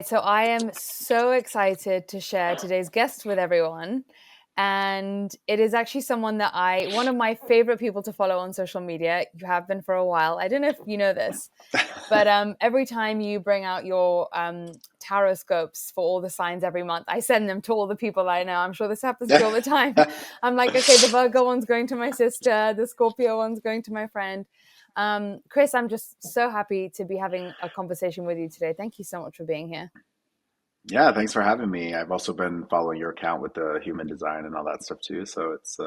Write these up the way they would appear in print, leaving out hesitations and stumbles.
So I am so excited to share today's guest with everyone. And it is actually someone that one of my favorite people to follow on social media. You have been for a while. I don't know if you know this, but every time you bring out your tarot scopes for all the signs every month, I send them to all the people I know. I'm sure this happens to you all the time. I'm like, okay, the Virgo one's going to my sister, the Scorpio one's going to my friend. Chris, I'm just so happy to be having a conversation with you today. Thank you so much for being here. Yeah, thanks for having me. I've also been following your account with the human design and all that stuff too, so it's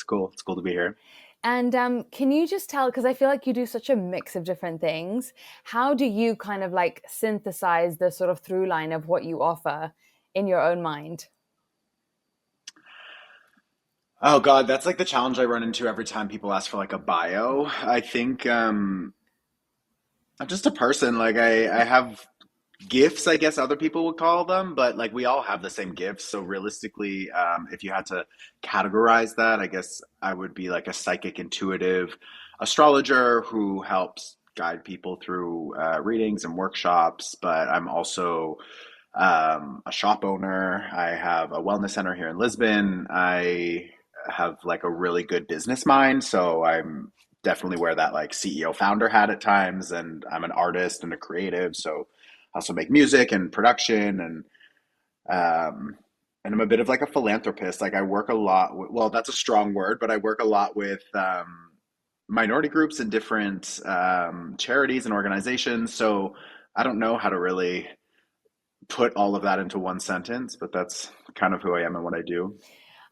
cool. It's cool to be here. And can you just tell, because I feel like you do such a mix of different things, how do you kind of like synthesize the sort of through line of what you offer in your own mind? Oh God, that's like the challenge I run into every time people ask for like a bio. I think I'm just a person. Like I have gifts, I guess other people would call them, but like we all have the same gifts. So realistically, if you had to categorize that, I guess I would be like a psychic intuitive astrologer who helps guide people through readings and workshops. But I'm also a shop owner. I have a wellness center here in Lisbon. I have like a really good business mind, so I'm definitely wear that like CEO founder hat at times, and I'm an artist and a creative, so I also make music and production um and I'm a bit of like a philanthropist. Like I work a lot with, well, that's a strong word, but I work a lot with minority groups and different charities and organizations. So I don't know how to really put all of that into one sentence, but that's kind of who I am and what I do.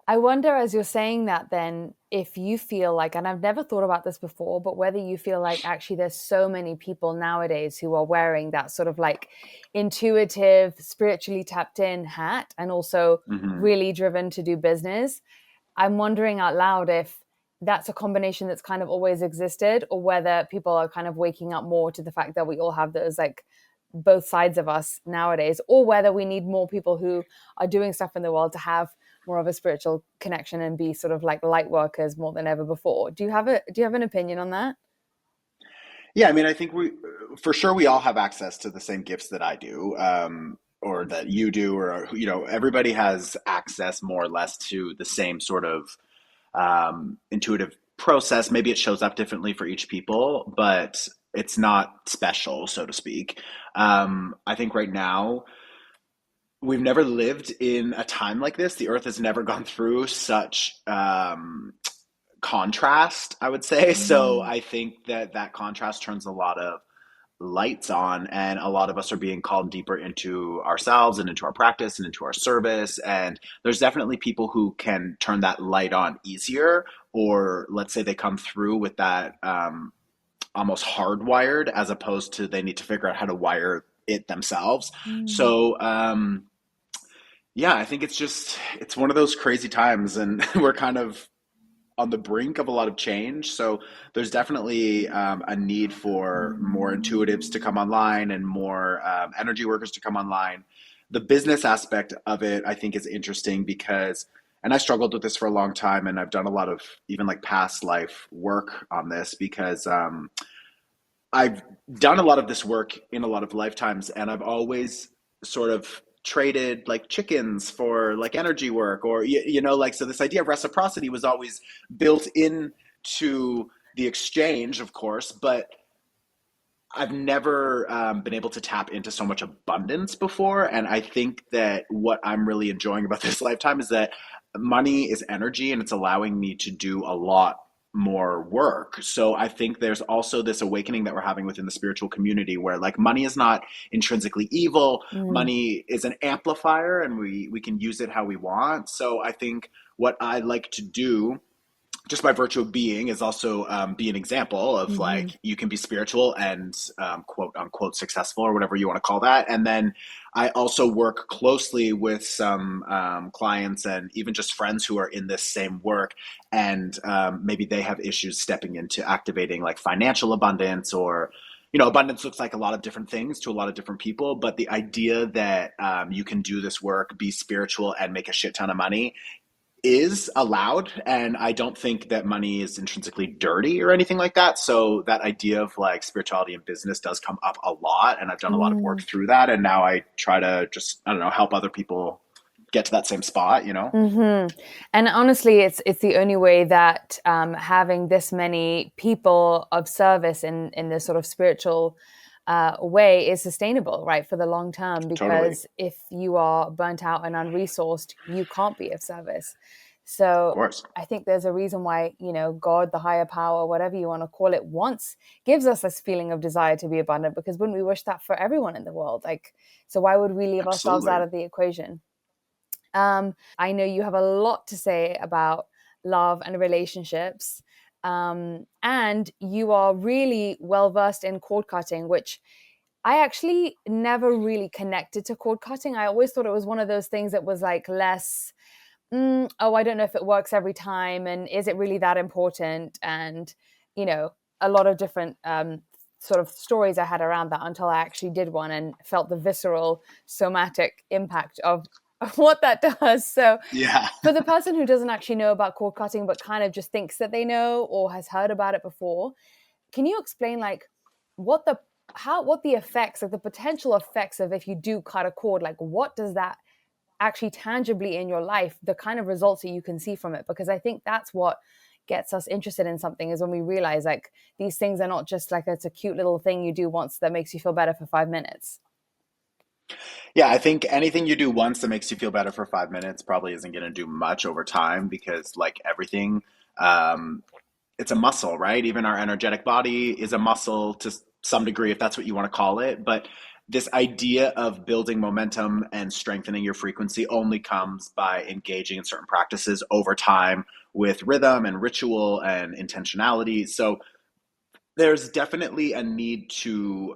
I wonder, as you're saying that, then, if you feel like, and I've never thought about this before, but whether you feel like actually there's so many people nowadays who are wearing that sort of like intuitive, spiritually tapped in hat and also Hmm. really driven to do business. I'm wondering out loud if that's a combination that's kind of always existed, or whether people are kind of waking up more to the fact that we all have those like both sides of us nowadays, or whether we need more people who are doing stuff in the world to have more of a spiritual connection and be sort of like light workers more than ever before. Do you have an opinion on that? Yeah, I mean, I think for sure, we all have access to the same gifts that I do, or that you do, or, everybody has access more or less to the same sort of intuitive process. Maybe it shows up differently for each people, but it's not special, so to speak. I think right now, we've never lived in a time like this. The earth has never gone through such contrast, I would say. So Mm. I think that that contrast turns a lot of lights on, and a lot of us are being called deeper into ourselves and into our practice and into our service. And there's definitely people who can turn that light on easier, or let's say they come through with that almost hardwired, as opposed to they need to figure out how to wire it themselves. Mm. So yeah, I think it's one of those crazy times, and we're kind of on the brink of a lot of change. So there's definitely a need for more intuitives to come online and more energy workers to come online. The business aspect of it, I think, is interesting because, and I struggled with this for a long time, and I've done a lot of even like past life work on this because I've done a lot of this work in a lot of lifetimes, and I've always sort of traded like chickens for like energy work, or like, so this idea of reciprocity was always built in to the exchange, of course, but I've never been able to tap into so much abundance before. And I think that what I'm really enjoying about this lifetime is that money is energy, and it's allowing me to do a lot more work. So I think there's also this awakening that we're having within the spiritual community where like money is not intrinsically evil. Mm. Money is an amplifier, and we can use it how we want. So I think what I like to do, just by virtue of being, is also be an example of Hmm. like you can be spiritual and quote unquote successful, or whatever you want to call that. And then I also work closely with some clients and even just friends who are in this same work, and maybe they have issues stepping into activating like financial abundance, or abundance looks like a lot of different things to a lot of different people, but the idea that you can do this work, be spiritual, and make a shit ton of money is allowed, and I don't think that money is intrinsically dirty or anything like that. So that idea of like spirituality and business does come up a lot, and I've done a lot of work Mm. through that, and now I try to just, I don't know, help other people get to that same spot, you know? And honestly, it's the only way that having this many people of service in this sort of spiritual way is sustainable, right, for the long term. Totally. Because if you are burnt out and unresourced, you can't be of service. Of So course. I think there's a reason why, God, the higher power, whatever you want to call it, once gives us this feeling of desire to be abundant. Because wouldn't we wish that for everyone in the world? Like, so why would we leave ourselves out Absolutely. of the equation? I know you have a lot to say about love and relationships. And you are really well versed in cord cutting, which I actually never really connected to cord cutting. I always thought it was one of those things that was like less, oh, I don't know if it works every time. And is it really that important? And, you know, a lot of different sort of stories I had around that until I actually did one and felt the visceral somatic impact of what that does. So Yeah. for the person who doesn't actually know about cord cutting but kind of just thinks that they know or has heard about it before, can you explain like what the what the effects, like the potential effects of if you do cut a cord, like what does that actually tangibly in your life, the kind of results that you can see from it? Because I think that's what gets us interested in something, is when we realize like these things are not just like it's a cute little thing you do once that makes you feel better for 5 minutes. Yeah, I think anything you do once that makes you feel better for 5 minutes probably isn't going to do much over time because, like everything, um, it's a muscle, right? Even our energetic body is a muscle to some degree, if that's what you want to call it. But this idea of building momentum and strengthening your frequency only comes by engaging in certain practices over time with rhythm and ritual and intentionality. So there's definitely a need to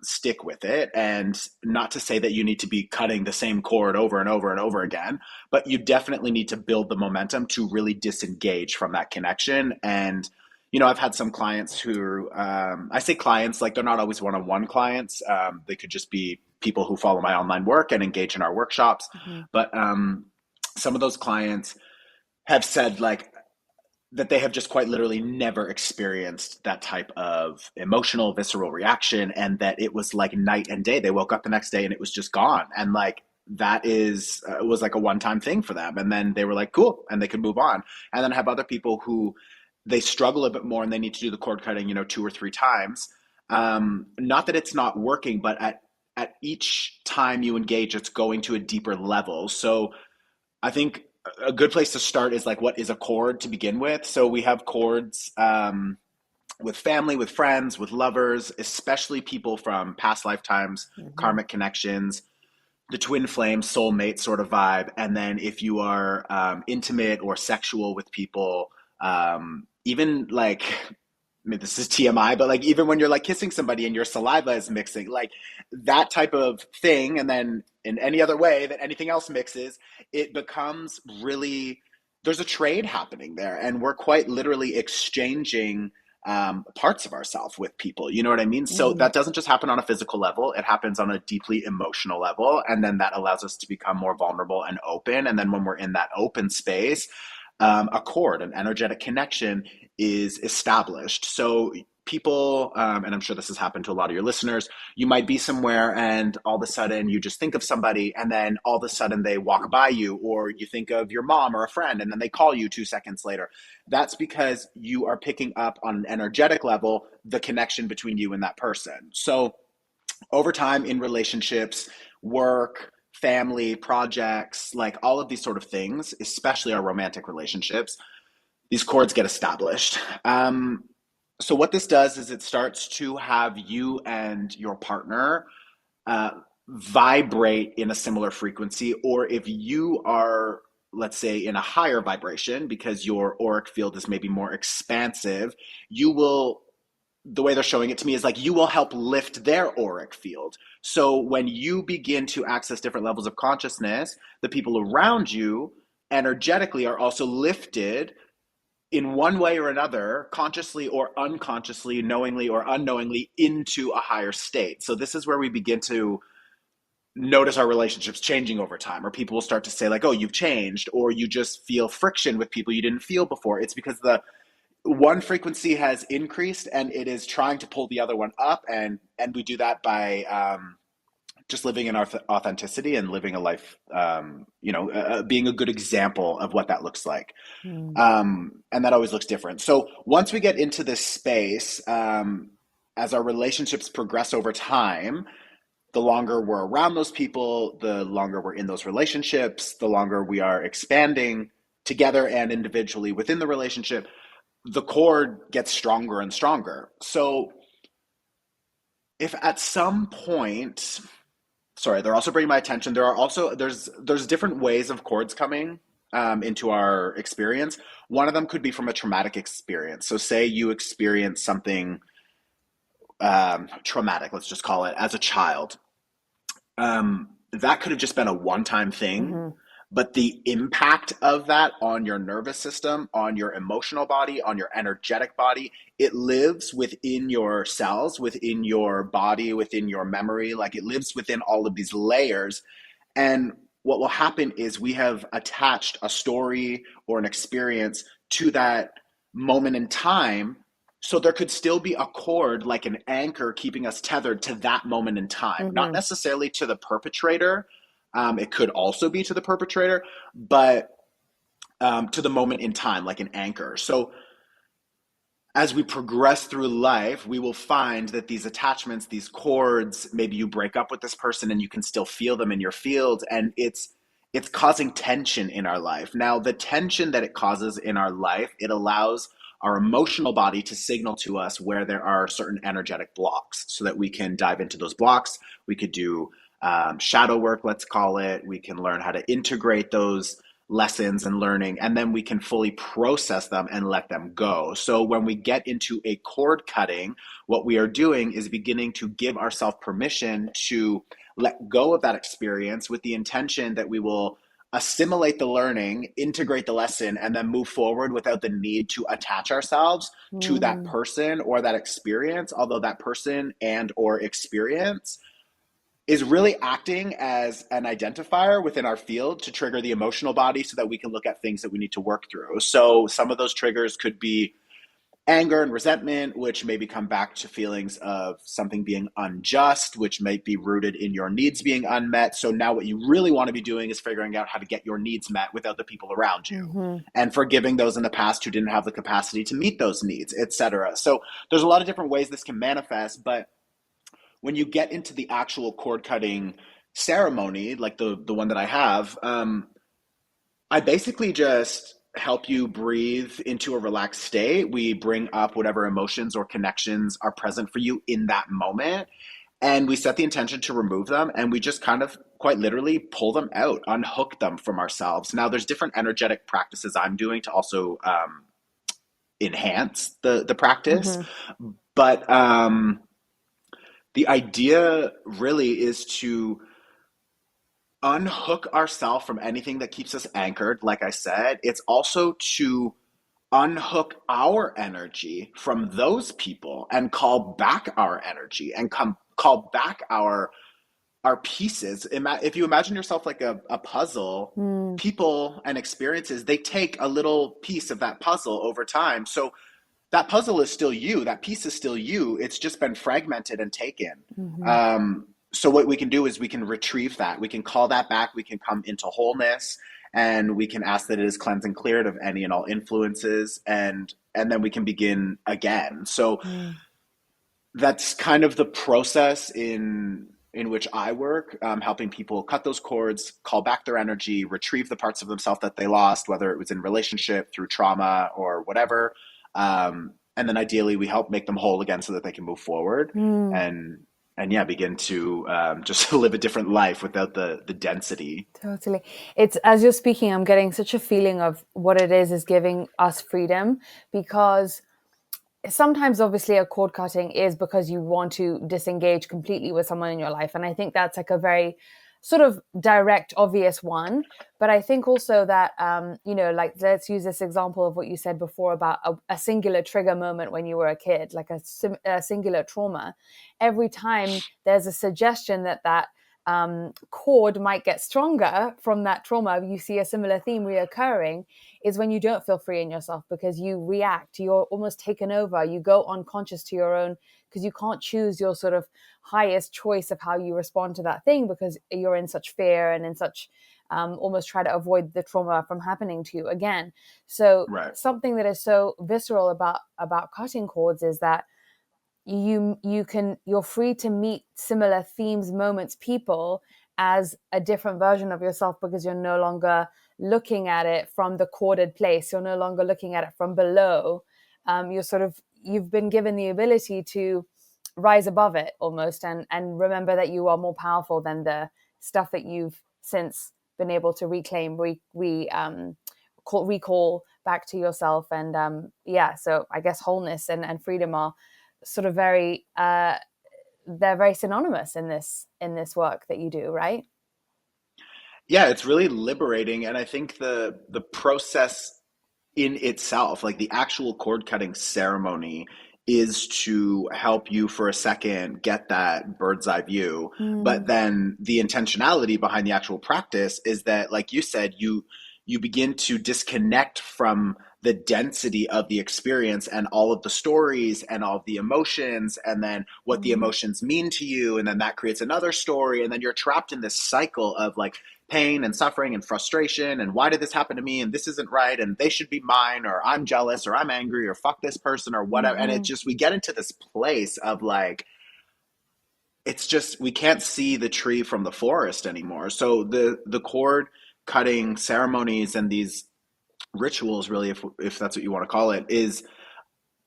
stick with it, and not to say that you need to be cutting the same cord over and over and over again, but you definitely need to build the momentum to really disengage from that connection. And I've had some clients who, I say clients like they're not always one-on-one clients. They could just be people who follow my online work and engage in our workshops. Mm-hmm. But some of those clients have said like that they have just quite literally never experienced that type of emotional visceral reaction, and that it was like night and day. They woke up the next day and it was just gone, and like that is was like a one-time thing for them, and then they were like cool and they could move on. And then I have other people who they struggle a bit more and they need to do the cord cutting 2 or 3 times. Not that it's not working, but at each time you engage it's going to a deeper level. So I think a good place to start is like, what is a chord to begin with? So we have chords with family, with friends, with lovers, especially people from past lifetimes, Mm-hmm. karmic connections, the twin flame, soulmate sort of vibe. And then if you are intimate or sexual with people, even like, I mean, this is TMI, but like even when you're like kissing somebody and your saliva is mixing, like that type of thing, and then in any other way that anything else mixes, it becomes really, there's a trade happening there, and we're quite literally exchanging parts of ourselves with people. You know what I mean? So Mm-hmm. that doesn't just happen on a physical level, it happens on a deeply emotional level. And then that allows us to become more vulnerable and open. And then when we're in that open space, a cord, an energetic connection is established. So people, and I'm sure this has happened to a lot of your listeners, you might be somewhere and all of a sudden you just think of somebody, and then all of a sudden they walk by you, or you think of your mom or a friend and then they call you 2 seconds later. That's because you are picking up on an energetic level the connection between you and that person. So over time in relationships, work, family, projects, like all of these sort of things, especially our romantic relationships, these chords get established. So what this does is it starts to have you and your partner uh, vibrate in a similar frequency, or if you are, let's say, in a higher vibration because your auric field is maybe more expansive, you will, the way they're showing it to me is like you will help lift their auric field. So when you begin to access different levels of consciousness, the people around you energetically are also lifted in one way or another, consciously or unconsciously, knowingly or unknowingly, into a higher state. So this is where we begin to notice our relationships changing over time, or people will start to say like, oh, you've changed, or you just feel friction with people you didn't feel before. It's because the one frequency has increased and it is trying to pull the other one up, and we do that by just living in our authenticity and living a life, being a good example of what that looks like. Mm. And that always looks different. So once we get into this space, as our relationships progress over time, the longer we're around those people, the longer we're in those relationships, the longer we are expanding together and individually within the relationship, the cord gets stronger and stronger. So if at some point, sorry, they're also bringing my attention, there's different ways of cords coming into our experience. One of them could be from a traumatic experience. So say you experience something traumatic, let's just call it, as a child. That could have just been a one-time thing, Mm-hmm. but the impact of that on your nervous system, on your emotional body, on your energetic body, it lives within your cells, within your body, within your memory. Like, it lives within all of these layers. And what will happen is we have attached a story or an experience to that moment in time. So there could still be a cord, like an anchor, keeping us tethered to that moment in time, not Mm-hmm. necessarily to the perpetrator. It could also be to the perpetrator, but to the moment in time, like an anchor. So as we progress through life, we will find that these attachments, these cords, maybe you break up with this person and you can still feel them in your field, and it's causing tension in our life. Now, the tension that it causes in our life, it allows our emotional body to signal to us where there are certain energetic blocks so that we can dive into those blocks. We could do shadow work, let's call it. We can learn how to integrate those lessons and learning, and then we can fully process them and let them go. So when we get into a cord cutting, what we are doing is beginning to give ourselves permission to let go of that experience with the intention that we will assimilate the learning, integrate the lesson, and then move forward without the need to attach ourselves to that Mm. person or that experience, although that person and or experience is really acting as an identifier within our field to trigger the emotional body so that we can look at things that we need to work through. So some of those triggers could be anger and resentment, which maybe come back to feelings of something being unjust, which might be rooted in your needs being unmet. So now what you really want to be doing is figuring out how to get your needs met without the people around you, Mm-hmm. and forgiving those in the past who didn't have the capacity to meet those needs, etc. So there's a lot of different ways this can manifest, but when you get into the actual cord cutting ceremony, like the one that I have, I basically just help you breathe into a relaxed state. We bring up whatever emotions or connections are present for you in that moment, and we set the intention to remove them, and we just kind of quite literally pull them out, unhook them from ourselves. Now, there's different energetic practices I'm doing to also enhance the practice, Mm-hmm. but the idea really is to unhook ourselves from anything that keeps us anchored. Like I said, it's also to unhook our energy from those people and call back our energy and call back our pieces. If you imagine yourself like a puzzle, Mm. people and experiences, they take a little piece of that puzzle over time. So that puzzle is still you. That piece is still you. It's just been fragmented and taken. Mm-hmm. So what we can do is we can retrieve that. We can call that back. We can come into wholeness, and we can ask that it is cleansed and cleared of any and all influences, and then we can begin again. So Mm. that's kind of the process in which I work, helping people cut those cords, call back their energy, retrieve the parts of themselves that they lost, whether it was in relationship, through trauma, or whatever. And then ideally, we help make them whole again so that they can move forward Mm. and and yeah, begin to just live a different life without the density. Totally. It's as you're speaking, I'm getting such a feeling of what it is giving us freedom, because sometimes obviously a cord cutting is because you want to disengage completely with someone in your life, and I think that's like a very sort of direct, obvious one. But I think also that like, let's use this example of what you said before about a singular trigger moment when you were a kid, like a singular trauma. Every time there's a suggestion that cord might get stronger from that trauma, you see a similar theme reoccurring, is when you don't feel free in yourself because you react, you're almost taken over, you go unconscious to your own, because you can't choose your sort of highest choice of how you respond to that thing because you're in such fear and in such almost try to avoid the trauma from happening to you again. So Right. something that is so visceral about cutting cords is that you're free to meet similar themes, moments, people as a different version of yourself because you're no longer looking at it from the corded place, you're no longer looking at it from below. You've been given the ability to rise above it almost, and remember that you are more powerful than the stuff that you've since been able to reclaim, recall back to yourself. And yeah, so I guess wholeness and freedom are sort of very they're very synonymous in this work that you do, right? Yeah, it's really liberating, and I think the process in itself, like the actual cord cutting ceremony, is to help you for a second get that bird's eye view. But Mm, then the intentionality behind the actual practice is that, like you said, you begin to disconnect from the density of the experience and all of the stories and all of the emotions, and then what the mm, emotions mean to you, and then that creates another story, and then you're trapped in this cycle of like pain and suffering and frustration and why did this happen to me and this isn't right and they should be mine, or I'm jealous, or I'm angry, or fuck this person, or whatever. And it mm-hmm, just, we get into this place of like, it's just, we can't see the tree from the forest anymore. So the cord cutting ceremonies and these rituals, really, if that's what you want to call it, is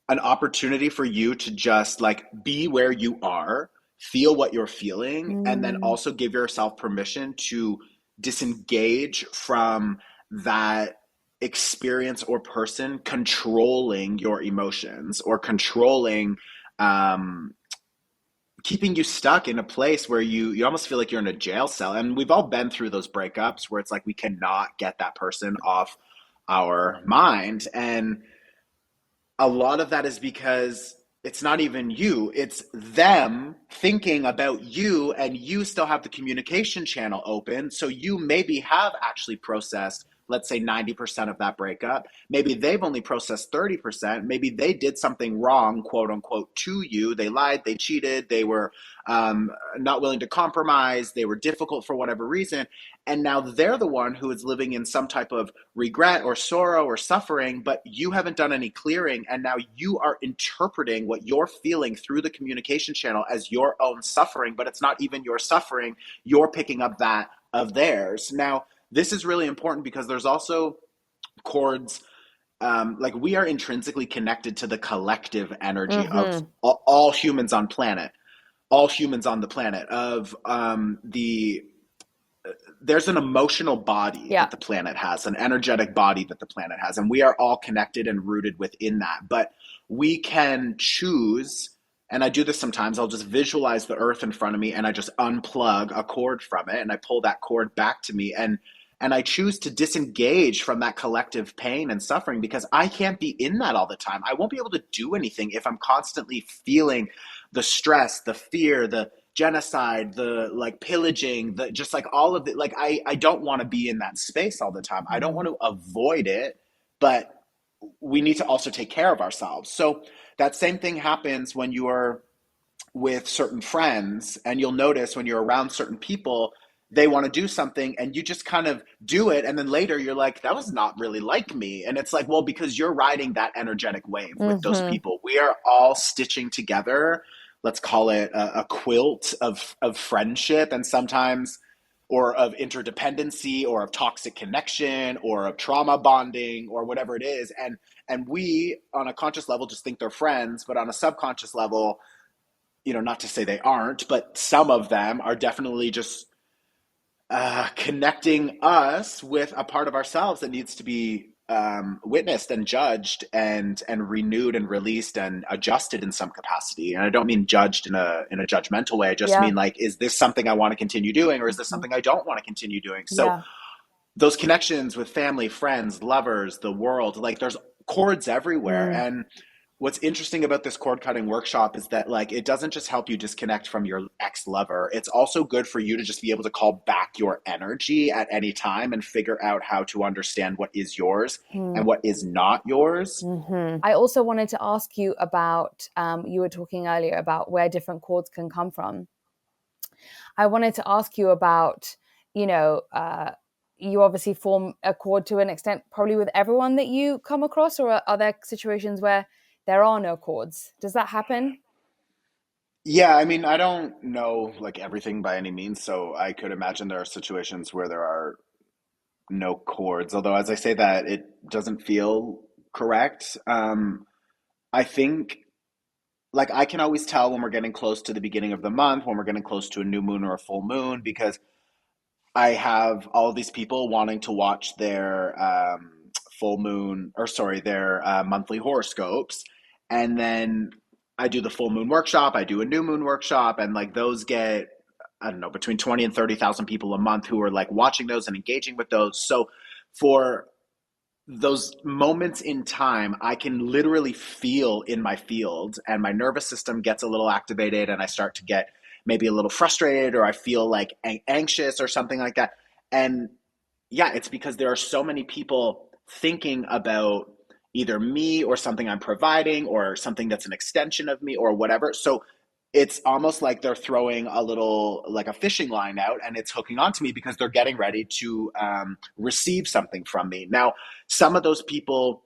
an opportunity for you to just like be where you are, feel what you're feeling, and then mm, also give yourself permission to disengage from that experience or person controlling your emotions, or controlling, um, keeping you stuck in a place where you almost feel like you're in a jail cell. And we've all been through those breakups where it's like we cannot get that person off our mind. And a lot of that is because it's not even you, it's them thinking about you, and you still have the communication channel open. So you maybe have actually processed, let's say, 90% of that breakup. Maybe they've only processed 30%. Maybe they did something wrong, quote unquote, to you. They lied, they cheated, they were not willing to compromise, they were difficult for whatever reason. And now they're the one who is living in some type of regret or sorrow or suffering, but you haven't done any clearing. And now you are interpreting what you're feeling through the communication channel as your own suffering, but it's not even your suffering. You're picking up that of theirs. Now, this is really important because there's also chords. Like, we are intrinsically connected to the collective energy of mm-hmm. all humans on planet, all humans on the planet, of the there's an emotional body Yeah. that the planet has, an energetic body that the planet has, and we are all connected and rooted within that. But we can choose, and I do this sometimes, I'll just visualize the earth in front of me and I just unplug a cord from it and I pull that cord back to me, and I choose to disengage from that collective pain and suffering because I can't be in that all the time. I won't be able to do anything if I'm constantly feeling the stress, the fear, the genocide, the like pillaging, the just like all of it. Like, I don't want to be in that space all the time. I don't want Mm, to avoid it, but we need to also take care of ourselves. So that same thing happens when you are with certain friends, and you'll notice when you're around certain people, they want to do something and you just kind of do it, and then later you're like, that was not really like me. And it's like, well, because you're riding that energetic wave with those mm-hmm. people. We are all stitching together, let's call it a quilt of friendship, and sometimes, or of interdependency, or of toxic connection, or of trauma bonding, or whatever it is. And we on a conscious level just think they're friends, but on a subconscious level, not to say they aren't, but some of them are definitely just connecting us with a part of ourselves that needs to be witnessed and judged and renewed and released and adjusted in some capacity. And I don't mean judged in a judgmental way. I just Yeah. mean, like, is this something I want to continue doing, or is this Mhm. something I don't want to continue doing? So Yeah. those connections with family, friends, lovers, the world, like, there's chords everywhere. Mm, And what's interesting about this cord cutting workshop is that like it doesn't just help you disconnect from your ex lover. It's also good for you to just be able to call back your energy at any time and figure out how to understand what is yours and what is not yours. I also wanted to ask you about, you were talking earlier about where different chords can come from. I wanted to ask you about, you know, you obviously form a chord to an extent, probably with everyone that you come across, or are there situations where there are no chords? Does that happen? Yeah, I mean, I don't know like everything by any means, so I could imagine there are situations where there are no chords. Although, as I say that, it doesn't feel correct. I think like I can always tell when we're getting close to the beginning of the month, when we're getting close to a new moon or a full moon, because I have all of these people wanting to watch their full moon, or sorry, their monthly horoscopes. And then I do the full moon workshop, I do a new moon workshop, and like those get, I don't know, between 20 and 30,000 people a month who are like watching those and engaging with those. So for those moments in time, I can literally feel in my field, and my nervous system gets a little activated, and I start to get maybe a little frustrated, or I feel like anxious or something like that. And yeah, it's because there are so many people thinking about either me or something I'm providing or something that's an extension of me or whatever. So it's almost like they're throwing a little like a fishing line out and it's hooking onto me because they're getting ready to receive something from me. Now, some of those people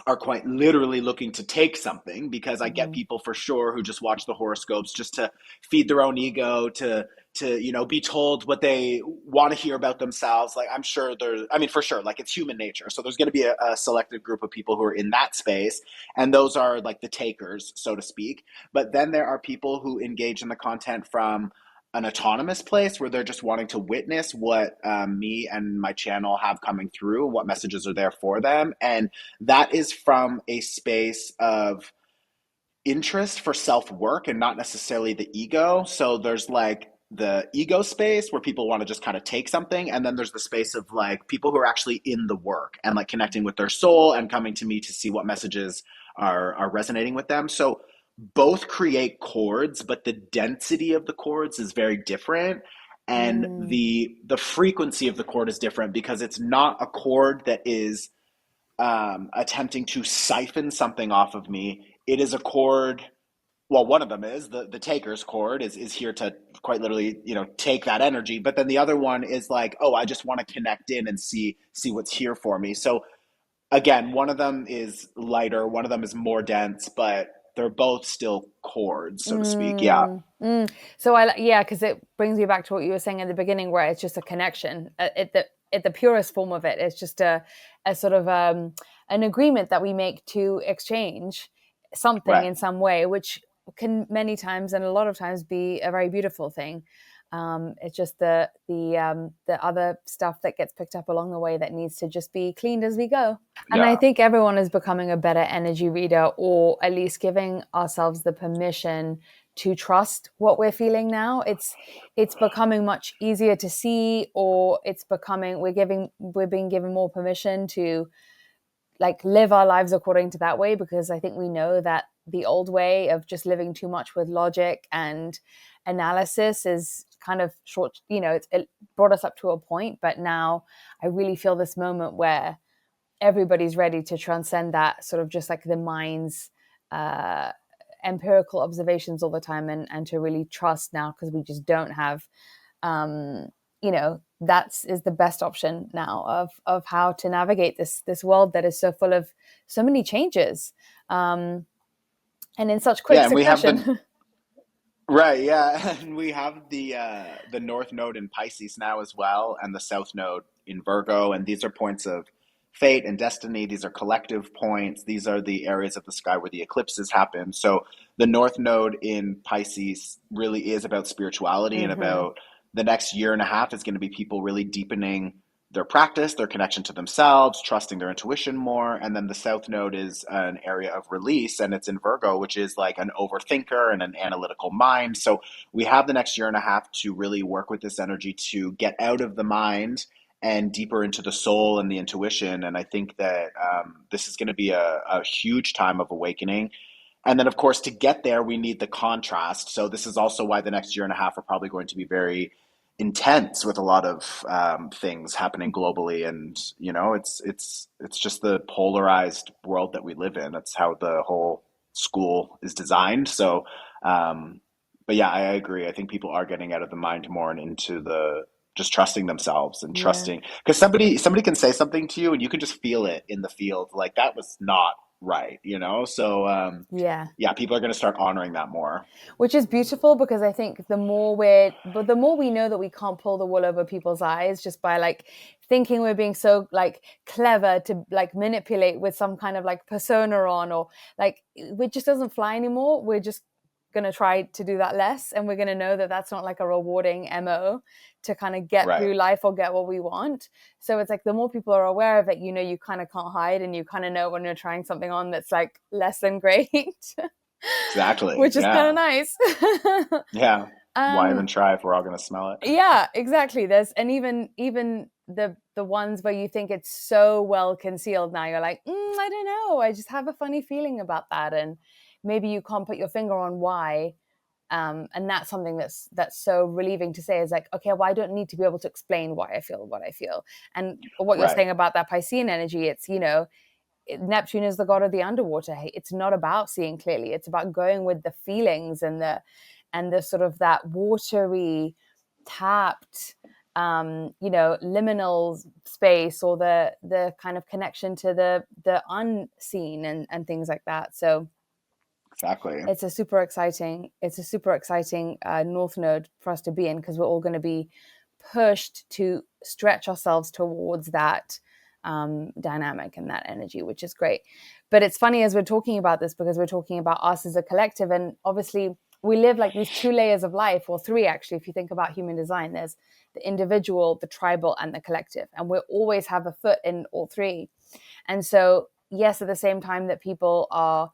are quite literally looking to take something, because I get Mm-hmm. people for sure who just watch the horoscopes just to feed their own ego, to be told what they want to hear about themselves. Like I'm sure there, I mean for sure, like it's human nature. So there's going to be a selected group of people who are in that space, and those are like the takers, so to speak. But then there are people who engage in the content from an autonomous place where they're just wanting to witness what me and my channel have coming through, what messages are there for them, and that is from a space of interest for self work and not necessarily the ego. So there's like the ego space where people want to just kind of take something. And then there's the space of like people who are actually in the work and like connecting with their soul and coming to me to see what messages are resonating with them. So both create chords, but the density of the chords is very different. And Mm. the frequency of the chord is different because it's not a chord that is attempting to siphon something off of me. It is a chord. Well, one of them is the taker's chord is here to quite literally, take that energy. But then the other one is like, oh, I just want to connect in and see what's here for me. So again, one of them is lighter, one of them is more dense, but they're both still chords, so to speak. Yeah, Mm, mm. So yeah, because it brings me back to what you were saying at the beginning, where it's just a connection. At the purest form of it, it's just a sort of an agreement that we make to exchange something right. in some way, which can many times and a lot of times be a very beautiful thing. It's just the other stuff that gets picked up along the way that needs to just be cleaned as we go. And I Yeah. think everyone is becoming a better energy reader, or at least giving ourselves the permission to trust what we're feeling now. It's becoming much easier to see, or it's becoming we're being given more permission to like live our lives according to that way, because I think we know that the old way of just living too much with logic and analysis is kind of short, it brought us up to a point, but now I really feel this moment where everybody's ready to transcend that sort of just like the mind's uh, empirical observations all the time, and to really trust now, because we just don't have um, that is the best option now of how to navigate this world that is so full of so many changes, and in such quick Yeah, and we have the succession. right, yeah, and we have the North Node in Pisces now as well, and the South Node in Virgo, and these are points of fate and destiny. These are collective points. These are the areas of the sky where the eclipses happen. So the North Node in Pisces really is about spirituality, and Mm-hmm. about the next year and a half is going to be people really deepening their practice, their connection to themselves, trusting their intuition more. And then the South Node is an area of release, and it's in Virgo, which is like an overthinker and an analytical mind. So we have the next year and a half to really work with this energy to get out of the mind and deeper into the soul and the intuition. And I think that this is going to be a huge time of awakening. And then, of course, to get there, we need the contrast. So this is also why the next year and a half are probably going to be very intense with a lot of things happening globally. And it's just the polarized world that we live in. That's how the whole school is designed. So, but yeah, I agree. I think people are getting out of the mind more and into the just trusting themselves and Yeah. trusting, because somebody can say something to you and you can just feel it in the field, like that was not right. So Yeah. yeah, people are going to start honoring that more. Which is beautiful because I think but the more we know that we can't pull the wool over people's eyes just by like thinking we're being so like clever to like manipulate with some kind of like persona on, or like it just doesn't fly anymore. We're just going to try to do that less, and we're going to know that that's not like a rewarding mo to kind of get Right. through life or get what we want. So it's like the more people are aware of it, you kind of can't hide, and you kind of know when you're trying something on that's like less than great. Exactly. Which is kind of Yeah. nice. Yeah. Why um, even try if we're all going to smell it? yeah, exactly. There's and even the ones where you think it's so well concealed now, you're like, I don't know. I just have a funny feeling about that, and maybe you can't put your finger on why. And that's something that's so relieving to say is like, okay, well, I don't need to be able to explain why I feel what I feel. And what you're Right. saying about that Piscean energy, it's Neptune is the god of the underwater. It's not about seeing clearly. It's about going with the feelings and the sort of that watery, tapped, liminal space, or the kind of connection to the unseen and things like that. So Exactly. it's a super exciting north node for us to be in, because we're all going to be pushed to stretch ourselves towards that dynamic and that energy, which is great. But it's funny as we're talking about this, because we're talking about us as a collective, and obviously we live like these two layers of life, or three actually, if you think about human design. There's the individual, the tribal, and the collective, and we always have a foot in all three. And so yes, at the same time that people are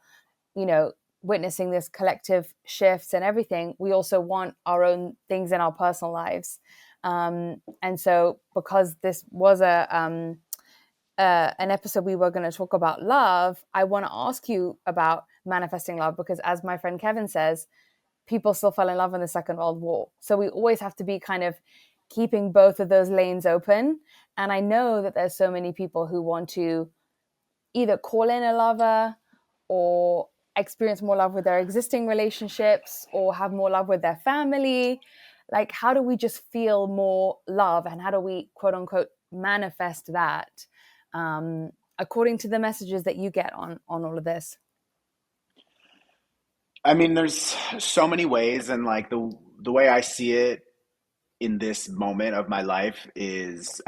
you know witnessing this collective shifts and everything, we also want our own things in our personal lives. And so because this was an episode we were going to talk about love, I want to ask you about manifesting love, because as my friend Kevin says, people still fell in love in the Second World War. So we always have to be kind of keeping both of those lanes open. And I know that there's so many people who want to either call in a lover, or experience more love with their existing relationships, or have more love with their family. Like, how do we just feel more love, and how do we quote unquote manifest that, according to the messages that you get on all of this? I mean, there's so many ways, and like the way I see it in this moment of my life is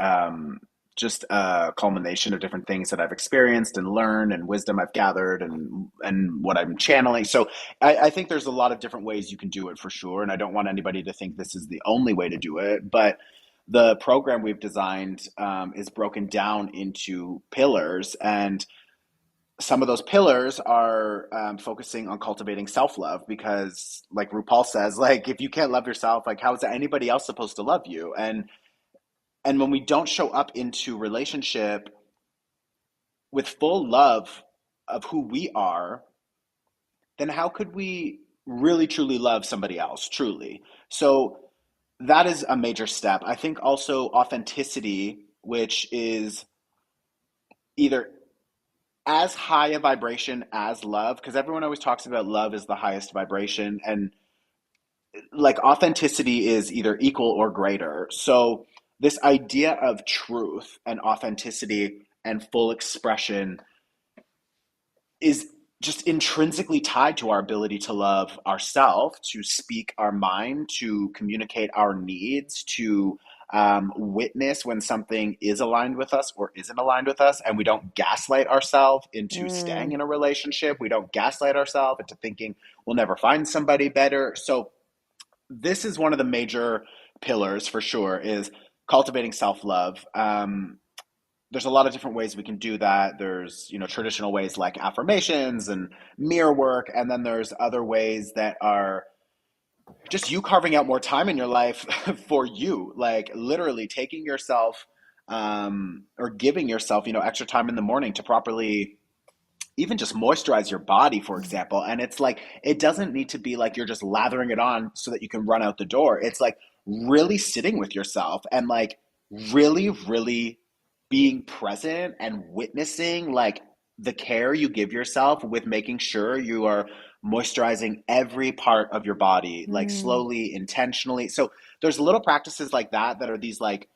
just a culmination of different things that I've experienced and learned, and wisdom I've gathered, and what I'm channeling. So I think there's a lot of different ways you can do it for sure, and I don't want anybody to think this is the only way to do it. But the program we've designed is broken down into pillars, and some of those pillars are focusing on cultivating self-love, because like RuPaul says, like if you can't love yourself, like how is anybody else supposed to love you? And when we don't show up into relationship with full love of who we are, then how could we really truly love somebody else truly? So that is a major step. I think also authenticity, which is either as high a vibration as love, because everyone always talks about love is the highest vibration, and like authenticity is either equal or greater. So this idea of truth and authenticity and full expression is just intrinsically tied to our ability to love ourselves, to speak our mind, to communicate our needs, to witness when something is aligned with us or isn't aligned with us. And we don't gaslight ourselves into staying Mm, in a relationship. We don't gaslight ourselves into thinking we'll never find somebody better. So this is one of the major pillars for sure, is cultivating self-love. There's a lot of different ways we can do that. There's, traditional ways like affirmations and mirror work. And then there's other ways that are just you carving out more time in your life for you, like literally taking yourself or giving yourself, extra time in the morning to properly even just moisturize your body, for example. And it's like, it doesn't need to be like you're just lathering it on so that you can run out the door. It's like really sitting with yourself and like really, really being present and witnessing like the care you give yourself with making sure you are moisturizing every part of your body, like Mm, slowly, intentionally. So there's little practices like that that are these like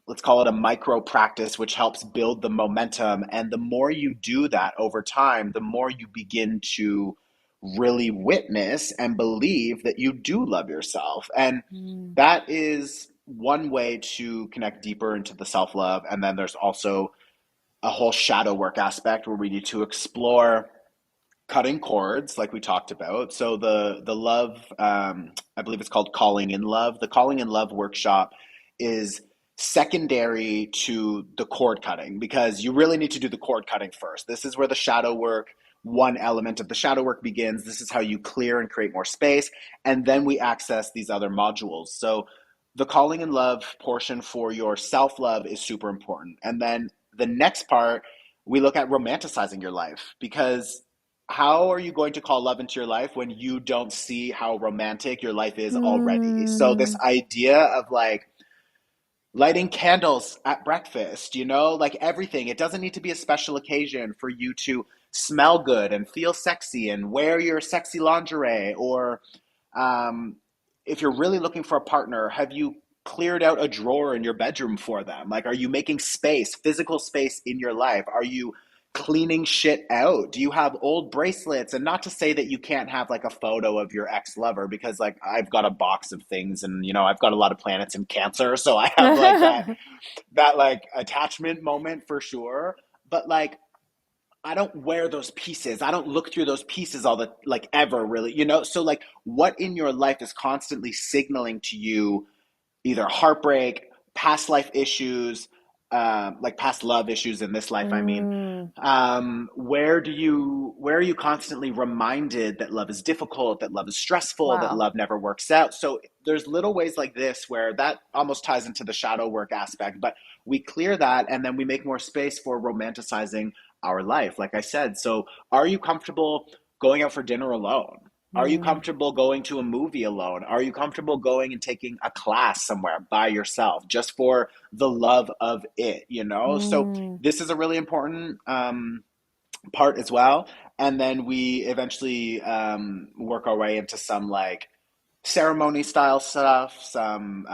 let's call it a micro practice, which helps build the momentum. And the more you do that over time, the more you begin to really witness and believe that you do love yourself. And mm, that is one way to connect deeper into the self love. And then there's also a whole shadow work aspect where we need to explore cutting cords like we talked about. So the love, I believe it's called calling in love. The calling in love workshop is secondary to the cord cutting because you really need to do the cord cutting first. This is where the shadow work, one element of the shadow work begins. This is how you clear and create more space, and then we access these other modules. So the calling in love portion for your self love is super important, and then the next part we look at romanticizing your life because how are you going to call love into your life when you don't see how romantic your life is already? So this mm, idea of like lighting candles at breakfast, like everything. It doesn't need to be a special occasion for you to smell good and feel sexy and wear your sexy lingerie. Or um, if you're really looking for a partner, have you cleared out a drawer in your bedroom for them? Like, are you making space, physical space in your life? Are you cleaning shit out? Do you have old bracelets? And not to say that you can't have like a photo of your ex lover, because like I've got a box of things, and I've got a lot of planets in Cancer, so I have like that like attachment moment for sure. But like I don't wear those pieces. I don't look through those pieces all the like ever really, So like what in your life is constantly signaling to you either heartbreak, past life issues, like past love issues in this life, I mean. mm. Where are you constantly reminded that love is difficult, that love is stressful, that Wow. love never works out? So there's little ways like this where that almost ties into the shadow work aspect, but we clear that and then we make more space for romanticizing our life, like I said. So are you comfortable going out for dinner alone? Are you Mm, comfortable going to a movie alone? Are you comfortable going and taking a class somewhere by yourself just for the love of it? So mm. this is a really important part as well. And then we eventually work our way into some like ceremony style stuff. Some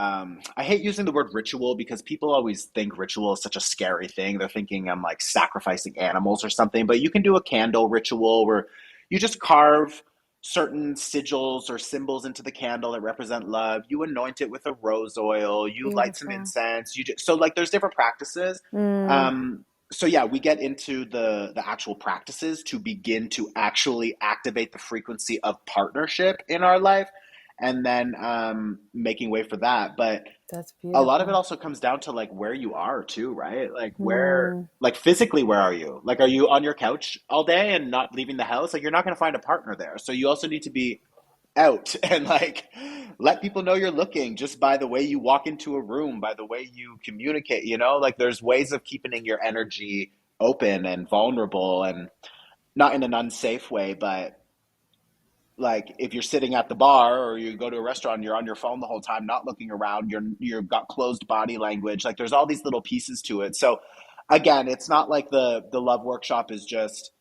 I hate using the word ritual because people always think ritual is such a scary thing. They're thinking I'm like sacrificing animals or something. But you can do a candle ritual where you just carve certain sigils or symbols into the candle that represent love. You anoint it with a rose oil. You light some Beautiful. incense. So like there's different practices. Mm, So yeah, we get into the actual practices to begin to actually activate the frequency of partnership in our life, and then making way for that. But that's a lot of it beautiful. also comes down to like where you are too, right? Like where, Mm, like physically, where are you? Like, are you on your couch all day and not leaving the house? Like, you're not going to find a partner there. So you also need to be out and like let people know you're looking just by the way you walk into a room, by the way you communicate, like there's ways of keeping your energy open and vulnerable, and not in an unsafe way, but like if you're sitting at the bar or you go to a restaurant, you're on your phone the whole time, not looking around, you've got closed body language. Like there's all these little pieces to it. So again, it's not like the love workshop is just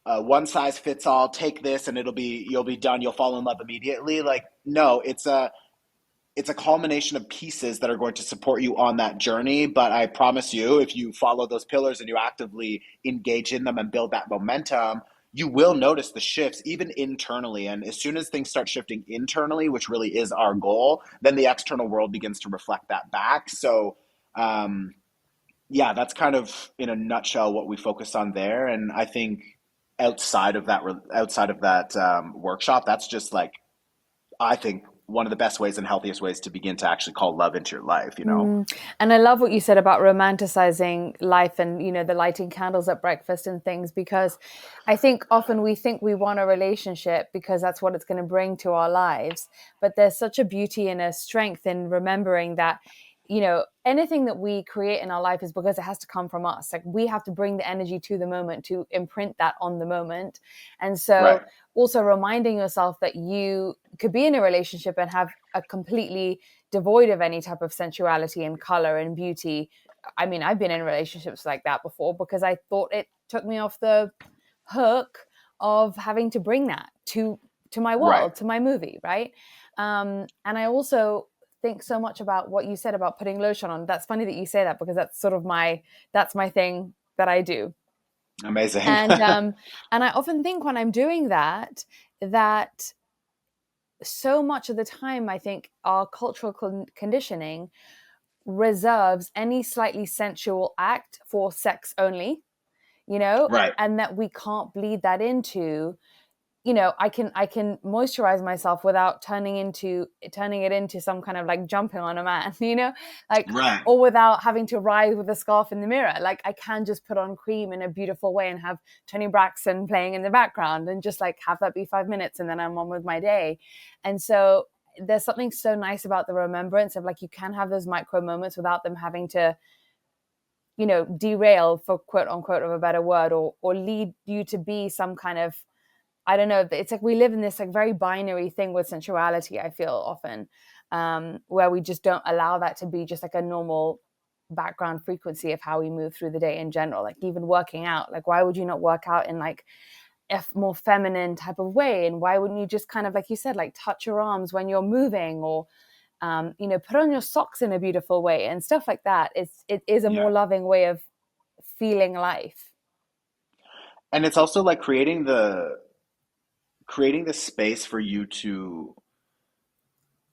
one size fits all, take this and you'll be done, you'll fall in love immediately. Like no, it's a culmination of pieces that are going to support you on that journey. But I promise you, if you follow those pillars and you actively engage in them and build that momentum, you will notice the shifts even internally. And as soon as things start shifting internally, which really is our goal, then the external world begins to reflect that back. So, um, yeah, that's kind of in a nutshell what we focus on there. And I think outside of that workshop, that's just like I think one of the best ways and healthiest ways to begin to actually call love into your life. mm. And I love what you said about romanticizing life and, the lighting candles at breakfast and things, because I think often we think we want a relationship because that's what it's going to bring to our lives. But there's such a beauty and a strength in remembering that anything that we create in our life is because it has to come from us. Like, we have to bring the energy to the moment to imprint that on the moment. And so Right. also reminding yourself that you could be in a relationship and have a completely devoid of any type of sensuality and color and beauty. I mean, I've been in relationships like that before because I thought it took me off the hook of having to bring that to my Right. world, to my movie, right? And I also think so much about what you said about putting lotion on. That's funny that you say that because that's sort of that's my thing that I do. Amazing. And I often think when I'm doing that, that so much of the time I think our cultural conditioning reserves any slightly sensual act for sex only, Right. and that we can't bleed that into, I can moisturize myself without turning it into some kind of like jumping on a man, like, Right. or without having to rise with a scarf in the mirror. Like, I can just put on cream in a beautiful way and have Tony Braxton playing in the background and just like have that be 5 minutes and then I'm on with my day. And so there's something so nice about the remembrance of, like, you can have those micro moments without them having to, derail, for quote unquote of a better word, or lead you to be some kind of, I don't know. It's like we live in this like very binary thing with sensuality, I feel often, where we just don't allow that to be just like a normal background frequency of how we move through the day in general. Like, even working out, like, why would you not work out in like a more feminine type of way? And why wouldn't you just kind of, like you said, like touch your arms when you're moving, or put on your socks in a beautiful way and stuff like that? It is a Yeah. more loving way of feeling life. And it's also like creating the space for you to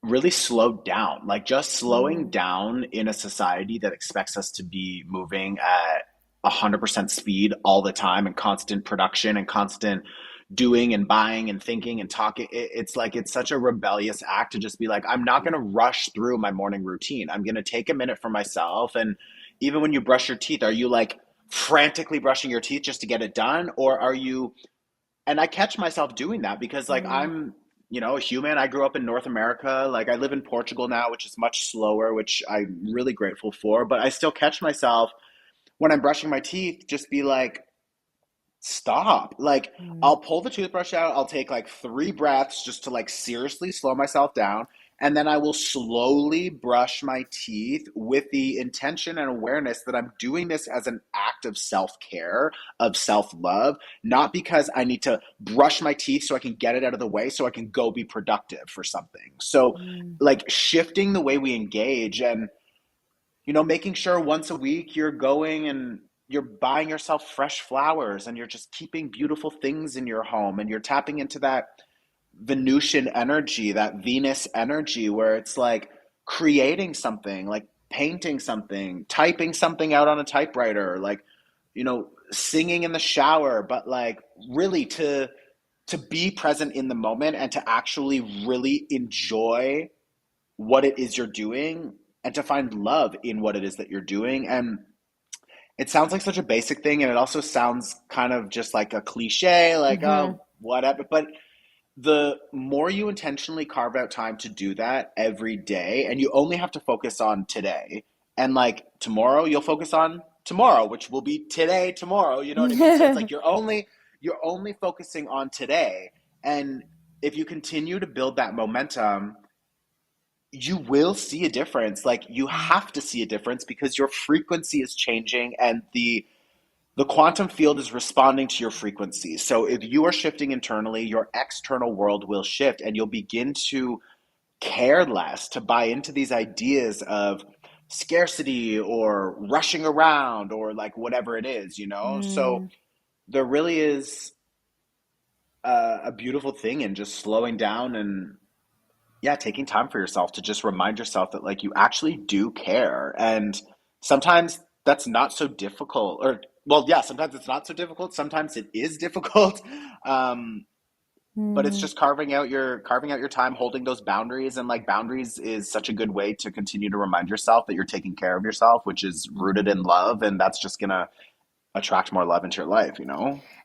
really slow down. Like, just slowing Mm, down in a society that expects us to be moving at 100% speed all the time, and constant production and constant doing and buying and thinking and talking. It's like it's such a rebellious act to just be like, I'm not going to rush through my morning routine. I'm going to take a minute for myself. And even when you brush your teeth, are you like frantically brushing your teeth just to get it done? Or are you, and I catch myself doing that because like mm, I'm, a human. I grew up in North America. Like, I live in Portugal now, which is much slower, which I'm really grateful for. But I still catch myself when I'm brushing my teeth, just be like, stop. Like, mm, I'll pull the toothbrush out, I'll take like 3 breaths just to like seriously slow myself down. And then I will slowly brush my teeth with the intention and awareness that I'm doing this as an act of self care, of self love, not because I need to brush my teeth so I can get it out of the way so I can go be productive for something. So, mm, like, shifting the way we engage, and making sure once a week you're going and you're buying yourself fresh flowers, and you're just keeping beautiful things in your home, and you're tapping into that Venusian energy, that Venus energy, where it's like creating something, like painting something, typing something out on a typewriter, like, singing in the shower, but like really to be present in the moment and to actually really enjoy what it is you're doing, and to find love in what it is that you're doing. And it sounds like such a basic thing, and it also sounds kind of just like a cliche, like, mm-hmm. oh, whatever. But the more you intentionally carve out time to do that every day, and you only have to focus on today, and like tomorrow you'll focus on tomorrow, which will be today tomorrow, you know what I mean? So it's like you're only focusing on today. And if you continue to build that momentum, you will see a difference. Like, you have to see a difference because your frequency is changing, and the quantum field is responding to your frequency. So if you are shifting internally, your external world will shift, and you'll begin to care less, to buy into these ideas of scarcity or rushing around or like whatever it is. So Mm, there really is a beautiful thing in just slowing down, and yeah, taking time for yourself to just remind yourself that like you actually do care. And sometimes that's not so difficult, or well, yeah, sometimes it's not so difficult. Sometimes it is difficult. Um, but it's mm, just carving out your time, holding those boundaries. And like, boundaries is such a good way to continue to remind yourself that you're taking care of yourself, which is rooted mm. in love. And that's just gonna attract more love into your life.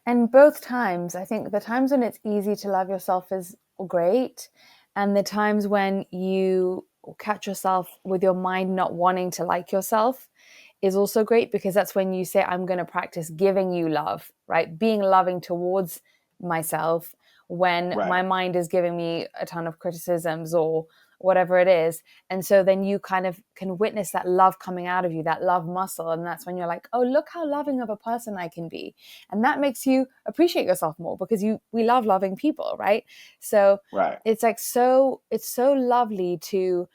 And both times, I think the times when it's easy to love yourself is great. And the times when you or catch yourself with your mind not wanting to like yourself is also great, because that's when you say, I'm going to practice giving you love, right? Being loving towards myself when my Right. mind is giving me a ton of criticisms or whatever it is. And so then you kind of can witness that love coming out of you, that love muscle. And that's when you're like, oh, look how loving of a person I can be. And that makes you appreciate yourself more, because we love loving people, right? So Right. it's so lovely to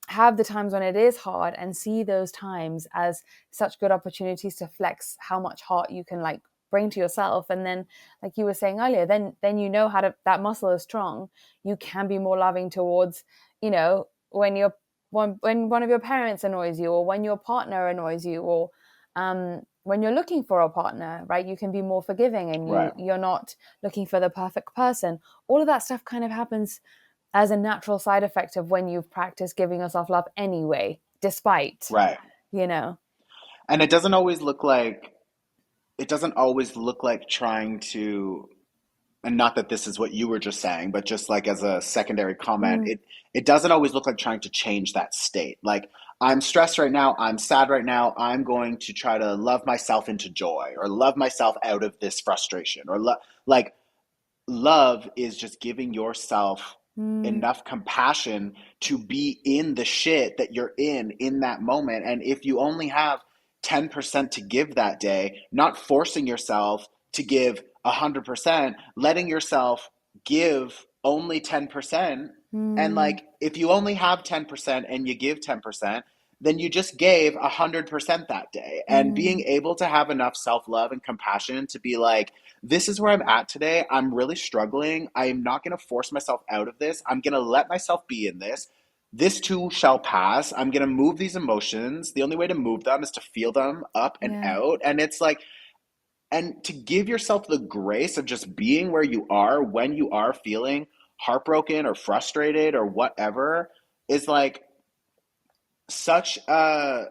have the times when it is hard and see those times as such good opportunities to flex how much heart you can like bring to yourself. And then, like you were saying earlier, then you know how to, that muscle is strong, you can be more loving towards, when when one of your parents annoys you, or when your partner annoys you, or when you're looking for a partner, right? You can be more forgiving, and Right. you're not looking for the perfect person. All of that stuff kind of happens as a natural side effect of when you've practiced giving yourself love anyway, despite, Right. you know. And it doesn't always look like trying to, and not that this is what you were just saying, but just like as a secondary comment, Mm, it doesn't always look like trying to change that state. Like, I'm stressed right now, I'm sad right now, I'm going to try to love myself into joy, or love myself out of this frustration, or like, love is just giving yourself mm, enough compassion to be in the shit that you're in that moment. And if you only have 10% to give that day, not forcing yourself to give 100%, letting yourself give only 10%. And mm, like, if you only have 10% and you give 10%, then you just gave 100% that day. And being mm, able to have enough self-love and compassion to be like, this is where I'm at today. I'm really struggling. I am not going to force myself out of this. I'm going to let myself be in this. This too shall pass. I'm going to move these emotions. The only way to move them is to feel them up and yeah, out. And it's like, and to give yourself the grace of just being where you are when you are feeling heartbroken or frustrated or whatever is like such a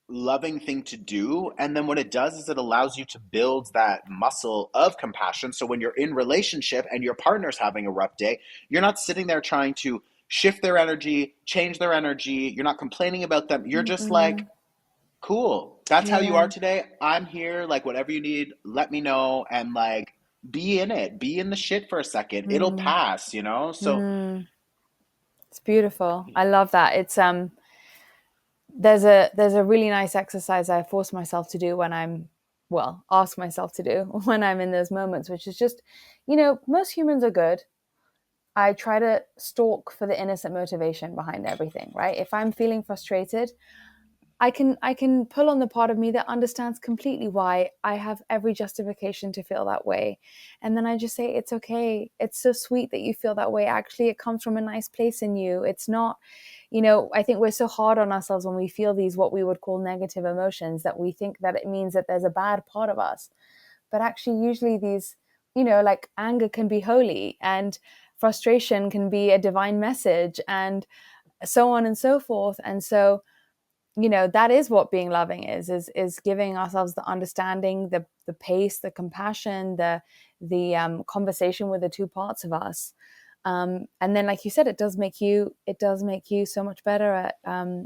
loving thing to do. And then what it does is it allows you to build that muscle of compassion. So when you're in relationship and your partner's having a rough day, you're not sitting there trying to shift their energy, change their energy. You're not complaining about them. You're just like, mm, cool, that's how you yeah, are today. I'm here. Like, whatever you need, let me know. And like, be in it, be in the shit for a second. It'll mm, pass. So, mm. It's beautiful. I love that. It's there's a really nice exercise I force myself to do when I'm, well, ask myself to do when I'm in those moments, which is just, most humans are good. I try to stalk for the innocent motivation behind everything, right? If I'm feeling frustrated, I can pull on the part of me that understands completely why I have every justification to feel that way. And then I just say, it's okay. It's so sweet that you feel that way. Actually, it comes from a nice place in you. It's not, I think we're so hard on ourselves when we feel these what we would call negative emotions, that we think that it means that there's a bad part of us. But actually, usually these, like anger can be holy, and frustration can be a divine message, and so on and so forth. And so, that is what being loving is giving ourselves the understanding, the pace, the compassion, the conversation with the two parts of us. And then, like you said, it does make you so much better at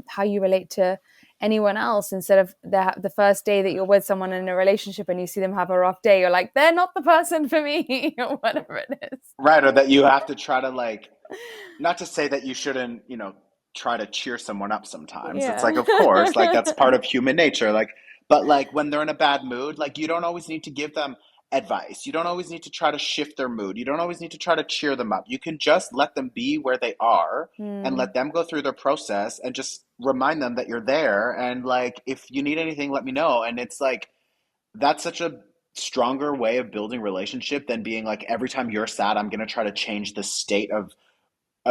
how you relate to anyone else. Instead of the first day that you're with someone in a relationship and you see them have a rough day, you're like, they're not the person for me, or whatever it is. right, or that you have to try to like, not to say that you shouldn't, try to cheer someone up sometimes. It's like, Yeah. of course, like that's part of human nature. Like, but like when they're in a bad mood, like you don't always need to give them advice. You don't always need to try to shift their mood. You don't always need to try to cheer them up. You can just let them be where they are and Mm, let them go through their process and just remind them that you're there. And like, if you need anything, let me know. And it's like, that's such a stronger way of building relationship than being like, every time you're sad, I'm going to try to change the state of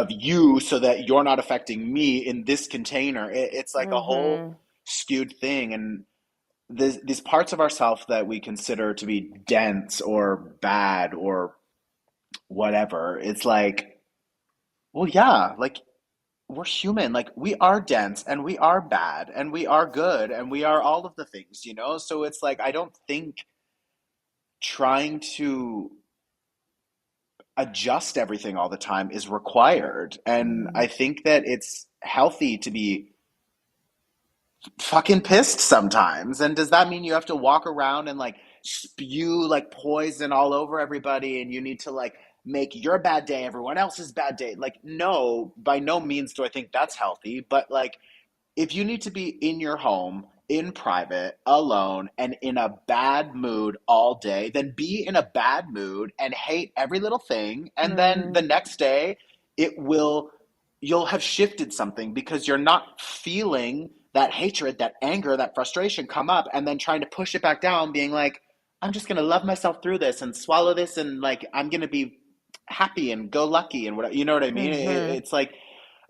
you so that you're not affecting me in this container. It's like a whole mm-hmm, skewed thing. And these parts of ourselves that we consider to be dense or bad or whatever, it's like, well, yeah, like we're human. Like, we are dense and we are bad and we are good and we are all of the things. So it's like, I don't think trying to adjust everything all the time is required. And mm, I think that it's healthy to be fucking pissed sometimes. And does that mean you have to walk around and like spew like poison all over everybody and you need to like make your bad day everyone else's bad day? Like, no, by no means do I think that's healthy. But like, if you need to be in your home, in private, alone, and in a bad mood all day, then be in a bad mood and hate every little thing. And then the Mm, next day, it will, you'll have shifted something because you're not feeling that hatred, that anger, that frustration come up and then trying to push it back down, being like, I'm just going to love myself through this and swallow this. And like, I'm going to be happy and go lucky and whatever. You know what I mean? mhm, It's like,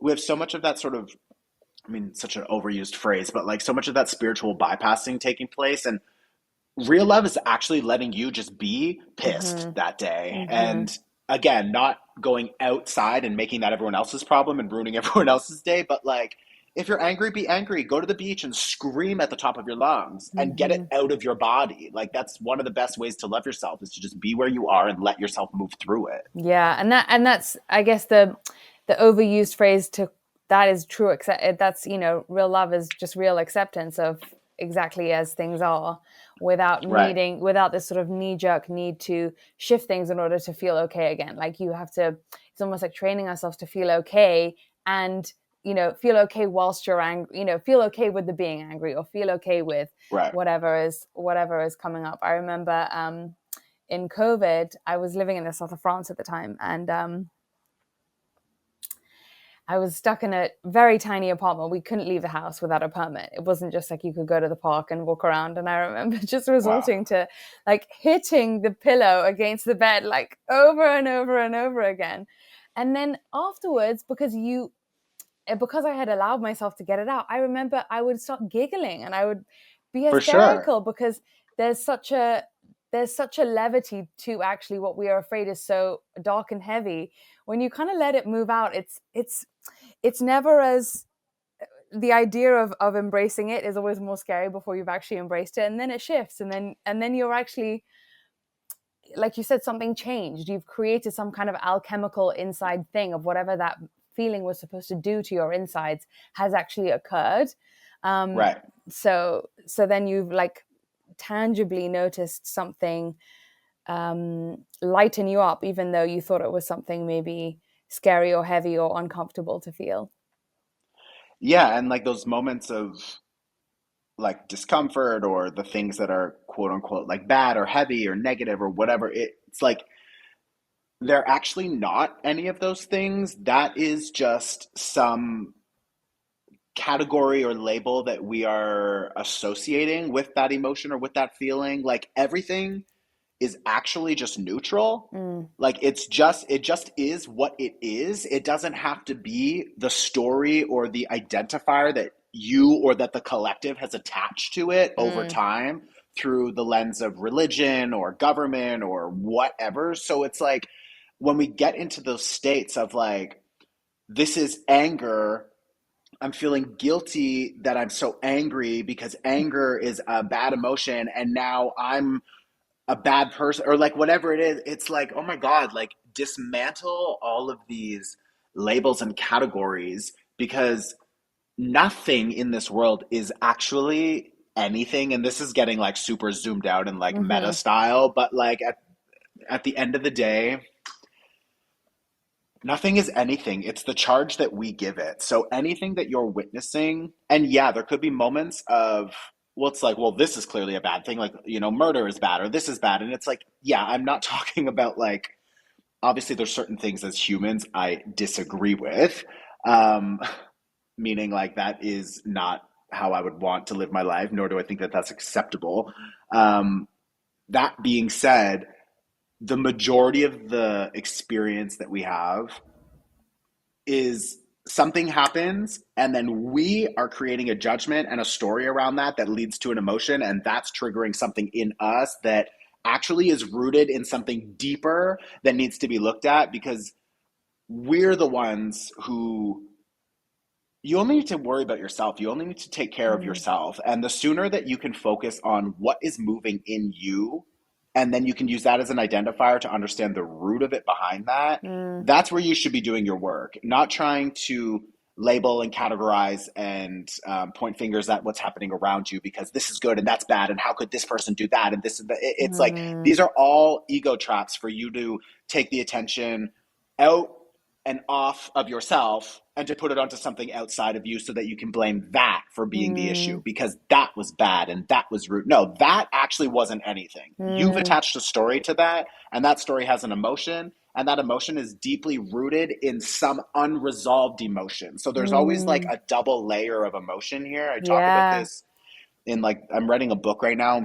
we have so much of that sort of, I mean, such an overused phrase, but like so much of that spiritual bypassing taking place. And real love is actually letting you just be pissed mhm, that day. mhm. And again, not going outside and making that everyone else's problem and ruining everyone else's day, but like, if you're angry, be angry. Go to the beach and scream at the top of your lungs and get it Mhm. out of your body. Like, that's one of the best ways to love yourself is to just be where you are and let yourself move through it. Yeah, and that's I guess the overused phrase to that is true accept that's real love is just real acceptance of exactly as things are Right, without this sort of knee-jerk need to shift things in order to feel okay again. Like you have to it's almost like training ourselves to feel okay and feel okay whilst you're angry, feel okay with the being angry or feel okay with right. whatever is coming up. I remember in COVID, I was living in the south of France at the time, and I was stuck in a very tiny apartment. We couldn't leave the house without a permit. It wasn't just like you could go to the park and walk around. And I remember just Wow. resorting to like hitting the pillow against the bed like over and over and over again. And then afterwards, because I had allowed myself to get it out, I remember I would start giggling and I would be For sure. hysterical because there's such a there's such a levity to actually what we are afraid is so dark and heavy. When you kind of let it move out, it's never as the idea of embracing it is always more scary before you've actually embraced it, and then it shifts, and then you're actually, like you said, something changed. You've created some kind of alchemical inside thing of whatever that feeling was supposed to do to your insides has actually occurred. Um, Right. so then you've like tangibly noticed something lighten you up, even though you thought it was something maybe scary or heavy or uncomfortable to feel. Yeah, and like those moments of like discomfort or the things that are quote unquote like bad or heavy or negative or whatever, it's like they're actually not any of those things. That is just some category or label that we are associating with that emotion or with that feeling. Like everything is actually just neutral. Mm, Like it just is what it is. It doesn't have to be the story or the identifier that you or that the collective has attached to it over mm, time through the lens of religion or government or whatever. So it's like when we get into those states of like, this is anger, I'm feeling guilty that I'm so angry because anger is a bad emotion and now I'm a bad person or like whatever it is. It's like, oh my God, like dismantle all of these labels and categories because nothing in this world is actually anything. And this is getting like super zoomed out and like meta mm-hmm, style, but like at the end of the day, nothing is anything. It's the charge that we give it. So anything that you're witnessing, and yeah, there could be moments of, well, it's like, well, this is clearly a bad thing. Like, murder is bad or this is bad. And it's like, yeah, I'm not talking about like, obviously, there's certain things as humans I disagree with. Um, Meaning, like, that is not how I would want to live my life, nor do I think that that's acceptable. Um, that being said, the majority of the experience that we have is something happens and then we are creating a judgment and a story around that that leads to an emotion and that's triggering something in us that actually is rooted in something deeper that needs to be looked at because we're the ones who you only need to worry about yourself. You only need to take care of mm, yourself. And the sooner that you can focus on what is moving in you, and then you can use that as an identifier to understand the root of it behind that, mm, that's where you should be doing your work, not trying to. label and categorize and point fingers at what's happening around you because this is good and that's bad and how could this person do that and this is it's like Mm, these are all ego traps for you to take the attention out and off of yourself and to put it onto something outside of you so that you can blame that for being the issue mm, because that was bad and that was rude. No, that actually wasn't anything. You've mm, attached a story to that, and that story has an emotion, and that emotion is deeply rooted in some unresolved emotion. So there's always like mm. a double layer of emotion here. I talk about Yeah. this in like I'm writing a book right now and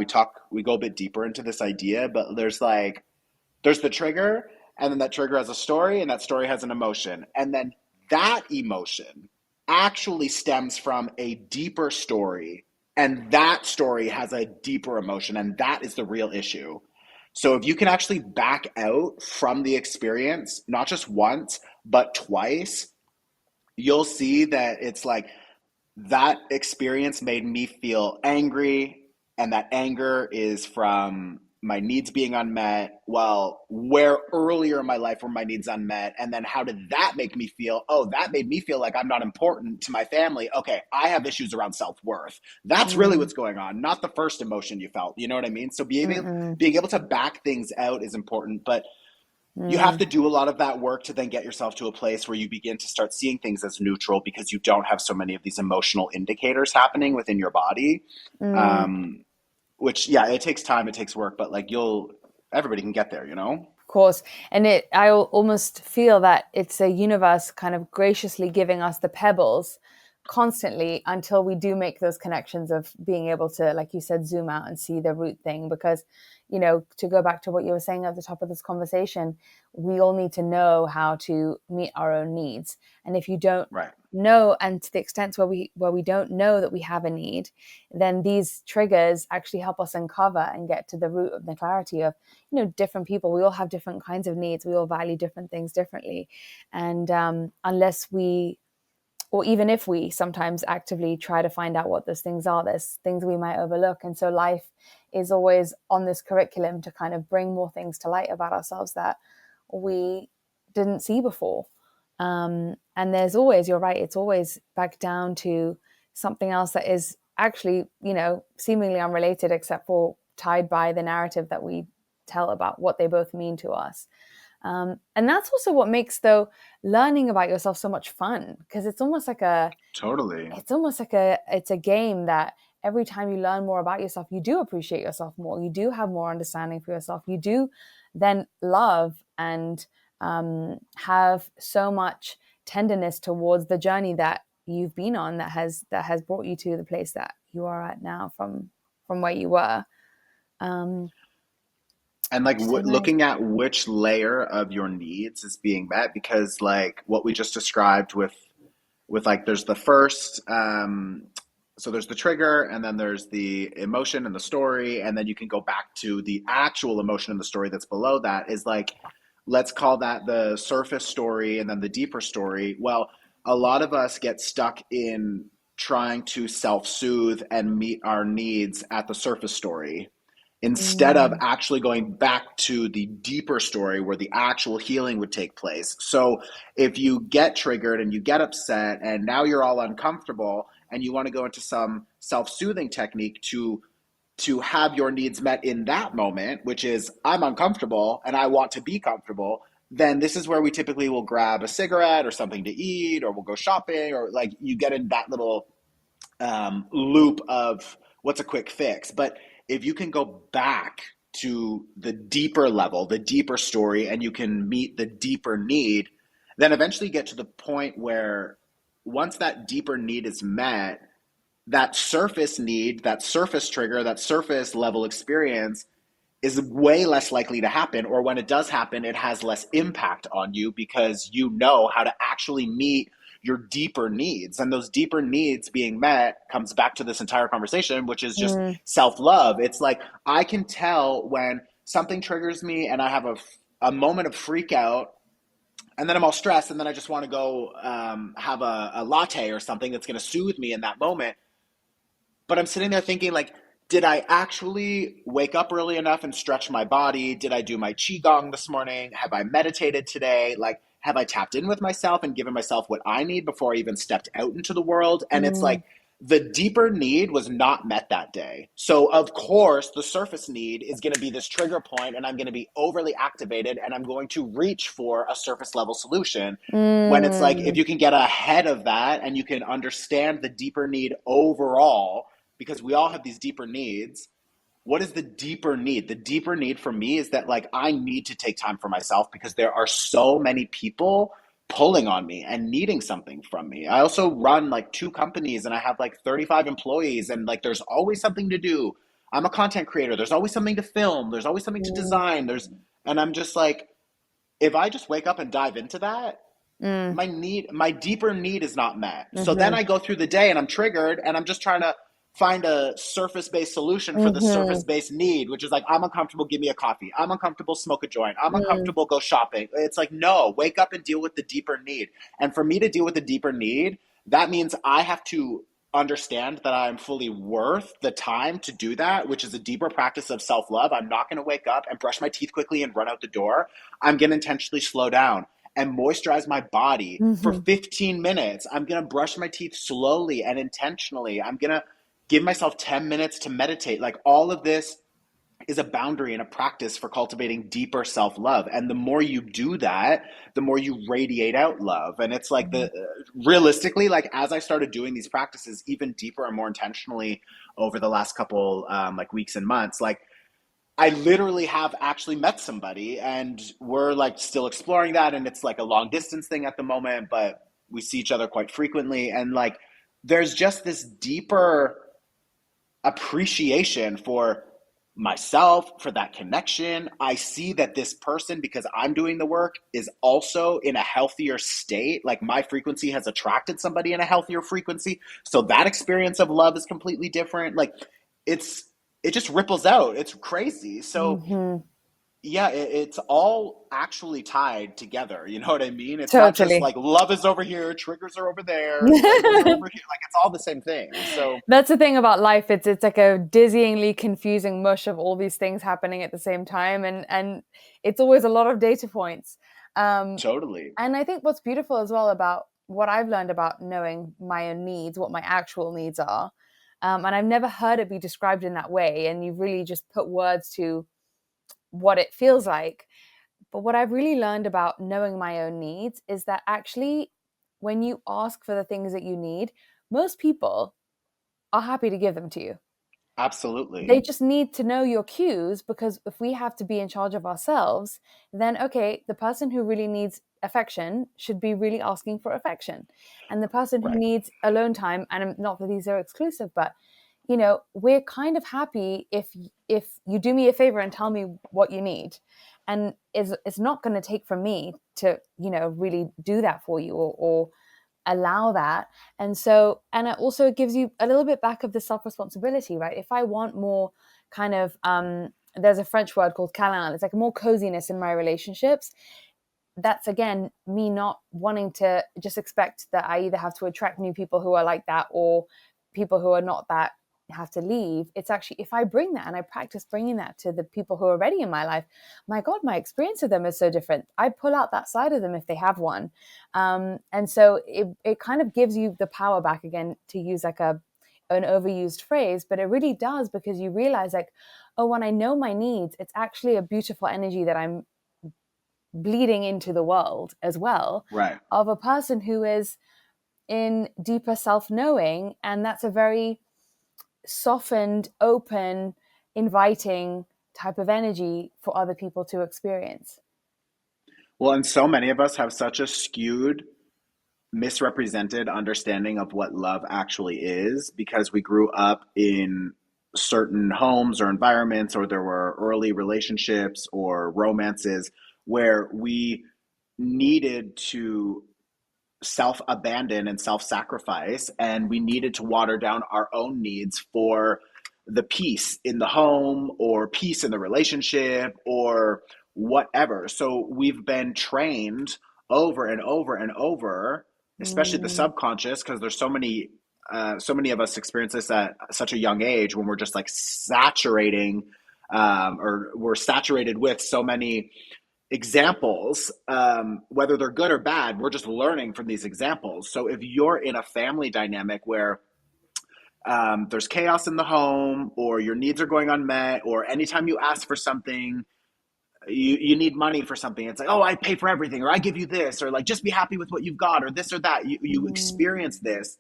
we go a bit deeper into this idea, but there's the trigger, and then that trigger has a story, and that story has an emotion. And then that emotion actually stems from a deeper story, and that story has a deeper emotion, and that is the real issue. So if you can actually back out from the experience, not just once, but twice, you'll see that it's like that experience made me feel angry, and that anger is from my needs being unmet. Well, where earlier in my life were my needs unmet? And then how did that make me feel? Oh, that made me feel like I'm not important to my family. Okay, I have issues around self worth. That's really Mm, what's going on, not the first emotion you felt. You know what I mean? So mm, being able to back things out is important, but you have mm, to do a lot of that work to then get yourself to a place where you begin to start seeing things as neutral because you don't have so many of these emotional indicators happening within your body. mm. Um, which, yeah, it takes time, it takes work, but like everybody can get there, you know? Of course. And almost feel that it's a universe kind of graciously giving us the pebbles constantly until we do make those connections of being able to, like you said, zoom out and see the root thing. Because, to go back to what you were saying at the top of this conversation, we all need to know how to meet our own needs. And if you don't Right. know, and to the extent where we don't know that we have a need, then these triggers actually help us uncover and get to the root of the clarity of, different people. We all have different kinds of needs. We all value different things differently. And unless we, or even if we sometimes actively try to find out what those things are, there's things we might overlook. And so life is always on this curriculum to kind of bring more things to light about ourselves that we didn't see before. And there's always, you're right, it's always back down to something else that is actually, seemingly unrelated, except for tied by the narrative that we tell about what they both mean to us. And that's also what makes, though, learning about yourself so much fun, because Totally. it's a game that every time you learn more about yourself, you do appreciate yourself more. You do have more understanding for yourself. You do then love and have so much tenderness towards the journey that you've been on, that has brought you to the place that you are at now from where you were. Um, And like so nice. looking at which layer of your needs is being met, because like what we just described with like there's the first so there's the trigger, and then there's the emotion and the story, and then you can go back to the actual emotion and the story that's below that is like, let's call that the surface story and then the deeper story. Well, a lot of us get stuck in trying to self-soothe and meet our needs at the surface story instead of Mm, actually going back to the deeper story where the actual healing would take place. So if you get triggered and you get upset and now you're all uncomfortable and you want to go into some self-soothing technique to have your needs met in that moment, which is I'm uncomfortable and I want to be comfortable, then this is where we typically will grab a cigarette or something to eat, or we'll go shopping, or like you get in that little loop of what's a quick fix. But if you can go back to the deeper level, the deeper story, and you can meet the deeper need, then eventually get to the point where once that deeper need is met, that surface need, that surface trigger, that surface level experience is way less likely to happen. Or when it does happen, it has less impact on you because you know how to actually meet your deeper needs. And those deeper needs being met comes back to this entire conversation, which is just mm, self love. It's like I can tell when something triggers me and I have a moment of freak out, and then I'm all stressed, and then I just want to go have a latte or something that's going to soothe me in that moment. But I'm sitting there thinking, like, did I actually wake up early enough and stretch my body? Did I do my qigong this morning? Have I meditated today? Like, have I tapped in with myself and given myself what I need before I even stepped out into the world? And it's Mm, like the deeper need was not met that day. So, of course, the surface need is going to be this trigger point, and I'm going to be overly activated, and I'm going to reach for a surface level solution. When it's like, if mm, you can get ahead of that and you can understand the deeper need overall, because we all have these deeper needs. What is the deeper need? The deeper need for me is that, like, I need to take time for myself because there are so many people pulling on me and needing something from me. I also run like two companies and I have like 35 employees, and like there's always something to do. I'm a content creator. There's always something to film. There's always something to mm, design. And I'm just like, if I just wake up and dive into that, mm, my deeper need is not met. So then mhm, I go through the day and I'm triggered and I'm just trying to find a surface based solution for the surface mhm, based need, which is like, I'm uncomfortable, give me a coffee. I'm uncomfortable, smoke a joint. I'm mm, uncomfortable, go shopping. It's like, no, wake up and deal with the deeper need. And for me to deal with the deeper need, that means I have to understand that I'm fully worth the time to do that, which is a deeper practice of self love. I'm not going to wake up and brush my teeth quickly and run out the door. I'm going to intentionally slow down and moisturize my body for mhm, 15 minutes. I'm going to brush my teeth slowly and intentionally. I'm going to give myself 10 minutes to meditate. Like, all of this is a boundary and a practice for cultivating deeper self love. And the more you do that, the more you radiate out love. And it's like, the realistically, like, as I started doing these practices even deeper and more intentionally over the last couple like weeks and months, like, I literally have actually met somebody, and we're like still exploring that, and it's like a long distance thing at the moment, but we see each other quite frequently, and like there's just this deeper appreciation for myself, for that connection. I see that this person, because I'm doing the work, is also in a healthier state. Like, my frequency has attracted somebody in a healthier frequency. So that experience of love is completely different. Like, it's it just ripples out. It's crazy. So mhm. yeah, it's all actually tied together. You know what I mean? It's not just Totally. like love is over here, triggers are over there, cycles are over here. Like, it's all the same thing. So That's the thing about life. It's like a dizzyingly confusing mush of all these things happening at the same time, and it's always a lot of data points. Um, totally. and I think what's beautiful as well about what I've learned about knowing my own needs, what my actual needs are, and I've never heard it be described in that way. And you've really just put words to what it feels like. But what I've really learned about knowing my own needs is that actually, when you ask for the things that you need, most people are happy to give them to you. They Absolutely. just need to know your cues, because if we have to be in charge of ourselves, then okay, the person who really needs affection should be really asking for affection. And the person who Right. needs alone time, and not that these are exclusive, but we're kind of happy if you do me a favor and tell me what you need. And it's not going to take from me to, really do that for you, or allow that. And it also gives you a little bit back of the self responsibility, right? If I want more kind of there's a French word called câlin. It's like more coziness in my relationships. That's again me not wanting to just expect that I either have to attract new people who are like that, or people who are not that have to leave. It's actually, if I bring that and I practice bringing that to the people who are already in my life, my God, my experience of them is so different. I pull out that side of them if they have one. And so it kind of gives you the power back again, to use like an overused phrase, but it really does, because you realize like, oh, when I know my needs, it's actually a beautiful energy that I'm bleeding into the world as well, Right. of a person who is in deeper self knowing. And that's a very softened, open, inviting type of energy for other people to experience. Well, and so many of us have such a skewed, misrepresented understanding of what love actually is because we grew up in certain homes or environments, or there were early relationships or romances where we needed to self abandon and self sacrifice, and we needed to water down our own needs for the peace in the home or peace in the relationship or whatever. So we've been trained over and over and over, especially the Mm, subconscious, because there's so many of us experience this at such a young age when we're just like saturating, or we're saturated with so many examples, whether they're good or bad, we're just learning from these examples. So if you're in a family dynamic where there's chaos in the home, or your needs are going unmet, or anytime you ask for something, you need money for something, it's like, oh, I pay for everything, or I give you this, or like, just be happy with what you've got, or this or that. You Mm, experience this.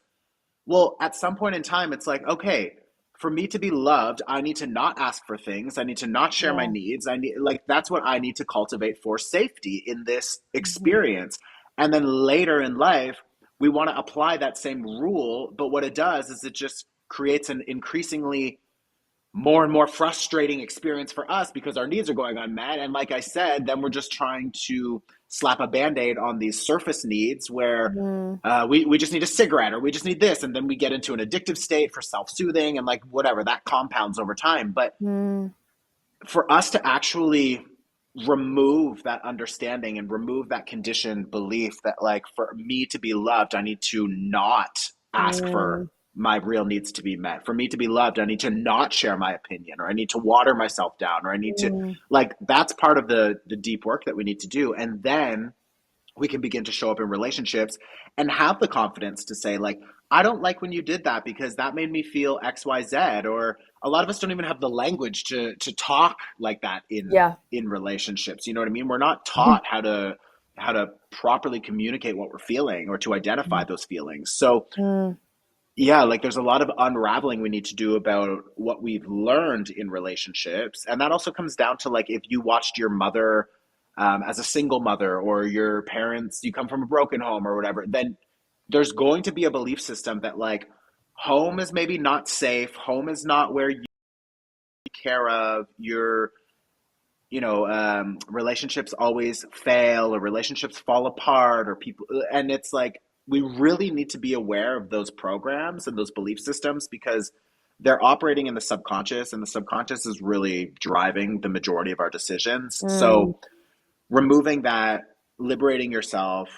Well, at some point in time, it's like, okay, for me to be loved, I need to not ask for things. I need to not share my yeah. needs. I need, like, that's what I need to cultivate for safety in this Hmm. experience. And then later in life, we want to apply that same rule. But what it does is it just creates an increasingly more and more frustrating experience for us because our needs are going unmet. And like I said, then we're just trying to slap a band-aid on these surface needs where Mm, we just need a cigarette, or we just need this. And then we get into an addictive state for self-soothing, and like whatever, that compounds over time. But mm, for us to actually remove that understanding and remove that conditioned belief that, like, for me to be loved, I need to not ask for mm, my real needs to be met. For me to be loved, I need to not share my opinion, or I need to water myself down, or I need to, mm, like, that's part of the deep work that we need to do. And then we can begin to show up in relationships and have the confidence to say, like, I don't like when you did that because that made me feel XYZ. Or a lot of us don't even have the language to talk like that yeah. in relationships. You know what I mean? We're not taught how to properly communicate what we're feeling, or to identify those feelings. So Mm, yeah, like, there's a lot of unraveling we need to do about what we've learned in relationships. And that also comes down to, like, if you watched your mother as a single mother, or your parents, you come from a broken home or whatever, then there's going to be a belief system that, like, home is maybe not safe, home is not where you take care of your, relationships always fail, or relationships fall apart, or people. And it's like, we really need to be aware of those programs and those belief systems, because they're operating in the subconscious, and the subconscious is really driving the majority of our decisions. mm. So removing that, liberating yourself,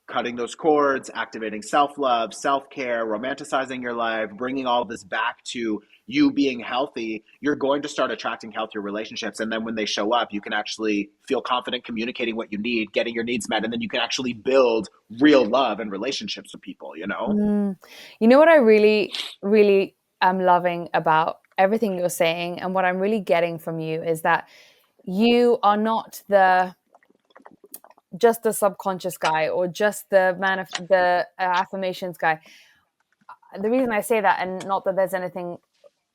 cutting those cords, activating self love, self care, romanticizing your life, bringing all of this back to you being healthy, you're going to start attracting healthier relationships. And then when they show up, you can actually feel confident communicating what you need, getting your needs met, and then you can actually build real love and relationships with people, you know? Mm. You know what I really, really am loving about everything you're saying, and what I'm really getting from you is that you are not the just the subconscious guy, or just the man of the affirmations guy. The reason I say that, and not that there's anything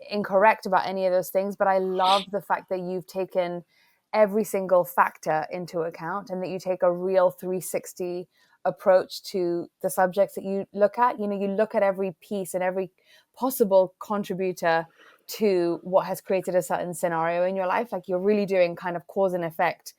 incorrect about any of those things, but I love the fact that you've taken every single factor into account, and that you take a real 360 approach to the subjects that you look at. You know, you look at every piece and every possible contributor to what has created a certain scenario in your life. Like, you're really doing kind of cause and effect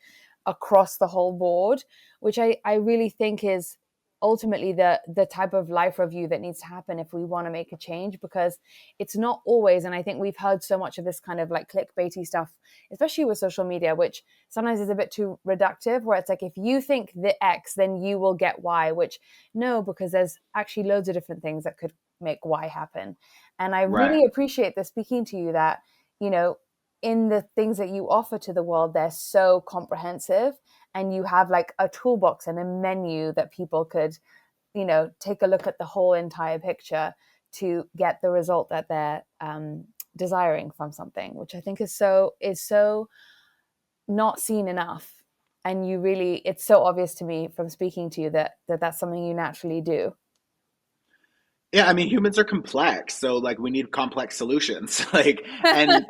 across the whole board, which I really think is ultimately the type of life review that needs to happen if we want to make a change. Because it's not always, and I think we've heard so much of this kind of like clickbaity stuff, especially with social media, which sometimes is a bit too reductive, where it's like, if you think the X, then you will get Y, which no, because there's actually loads of different things that could make Y happen. And I Right. really appreciate the speaking to you that, you know, in the things that you offer to the world, they're so comprehensive, and you have like a toolbox and a menu that people could, you know, take a look at the whole entire picture to get the result that they're desiring from something, which I think is so not seen enough. And you really, it's so obvious to me from speaking to you that that's something you naturally do. Yeah, I mean, humans are complex, so, like, we need complex solutions. Like, and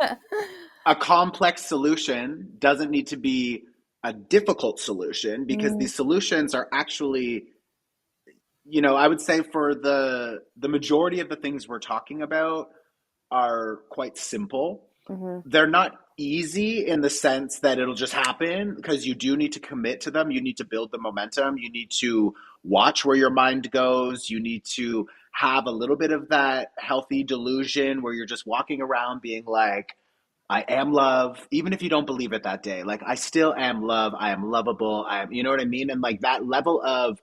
a complex solution doesn't need to be a difficult solution, because Mm, these solutions are actually, I would say, for the majority of the things we're talking about, are quite simple. mhm, They're not easy in the sense that it'll just happen, because you do need to commit to them. You need to build the momentum. You need to watch where your mind goes. You need to have a little bit of that healthy delusion where you're just walking around being like, I am love, even if you don't believe it that day. Like, I still am love. I am lovable. I am, you know what I mean? And like, that level of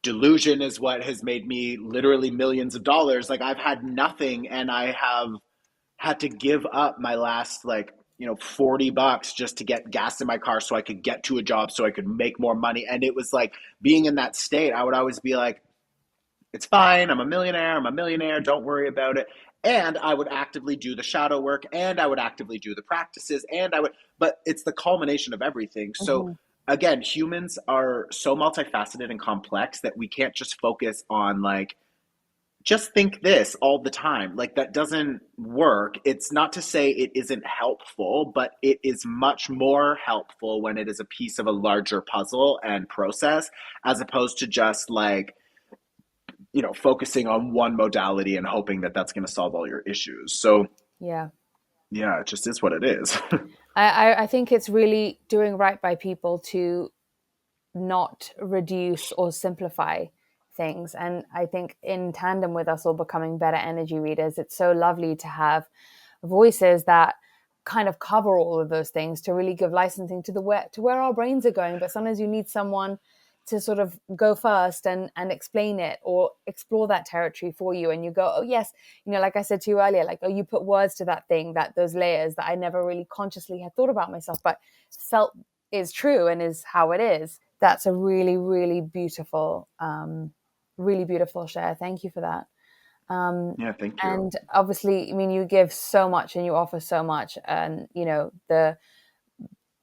delusion is what has made me literally millions of dollars. Like, I've had nothing, and I have had to give up my last, like, $40 just to get gas in my car so I could get to a job so I could make more money. And it was like being in that state, I would always be like, it's fine. I'm a millionaire. I'm a millionaire. Don't worry about it. And I would actively do the shadow work and I would actively do the practices but it's the culmination of everything. So Hmm. again, humans are so multifaceted and complex that we can't just focus on like, just think this all the time. Like that doesn't work. It's not to say it isn't helpful, but it is much more helpful when it is a piece of a larger puzzle and process as opposed to just like focusing on one modality and hoping that that's going to solve all your issues. So Yeah. yeah, it just is what it is. I think it's really doing right by people to not reduce or simplify things. And I think in tandem with us all becoming better energy readers, it's so lovely to have voices that kind of cover all of those things to really give licensing to where our brains are going. But sometimes you need someone to sort of go first and explain it or explore that territory for you, and you go, oh yes, like I said to you earlier, like, oh, you put words to that thing, that those layers that I never really consciously had thought about myself but felt is true and is how it is. That's a really, really beautiful share. Thank you for that. Um, Yeah, thank you. and obviously, I mean, you give so much and you offer so much, and the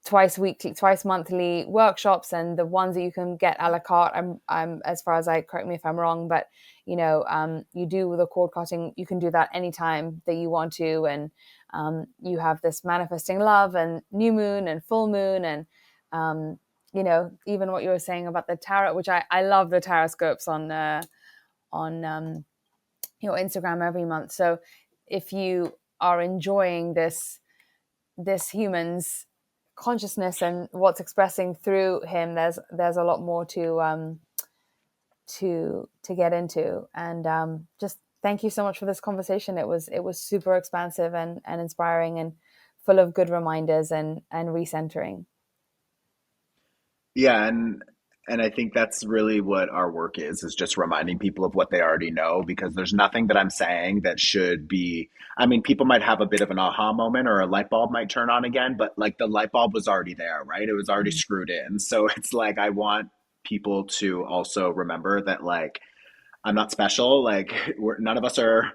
twice weekly, twice monthly workshops and the ones that you can get a la carte. I'm as far as correct me if I'm wrong, but you do the cord cutting. You can do that anytime that you want to, and you have this manifesting love and new moon and full moon, and even what you were saying about the tarot, which I love the tarot scopes on your Instagram every month. So if you are enjoying this human's consciousness and what's expressing through him, there's a lot more to get into. And just thank you so much for this conversation. It was super expansive and inspiring and full of good reminders and recentering. Yeah, and I think that's really what our work is just reminding people of what they already know because there's nothing that I'm saying that should be I mean, people might have a bit of an aha moment or a light bulb might turn on again, but like the light bulb was already there, right? It was already screwed in. So it's like I want people to also remember that like I'm not special, like none of us are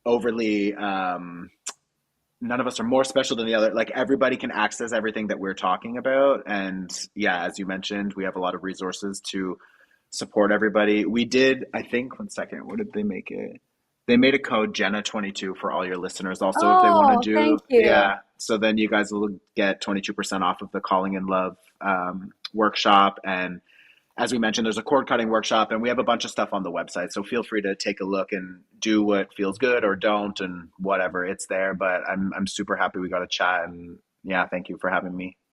overly none of us are more special than the other. Like everybody can access everything that we're talking about. And yeah, as you mentioned, we have a lot of resources to support everybody. We did, I think, one second, what did they make it? They made a code Jenna 22 for all your listeners. Also, if they want to Oh, thank do, you. yeah, so then you guys will get 22% off of the Calling in Love workshop. And as we mentioned, there's a cord cutting workshop, and we have a bunch of stuff on the website. So feel free to take a look and do what feels good or don't, and whatever it's there. But I'm super happy we got a chat, and yeah, thank you for having me.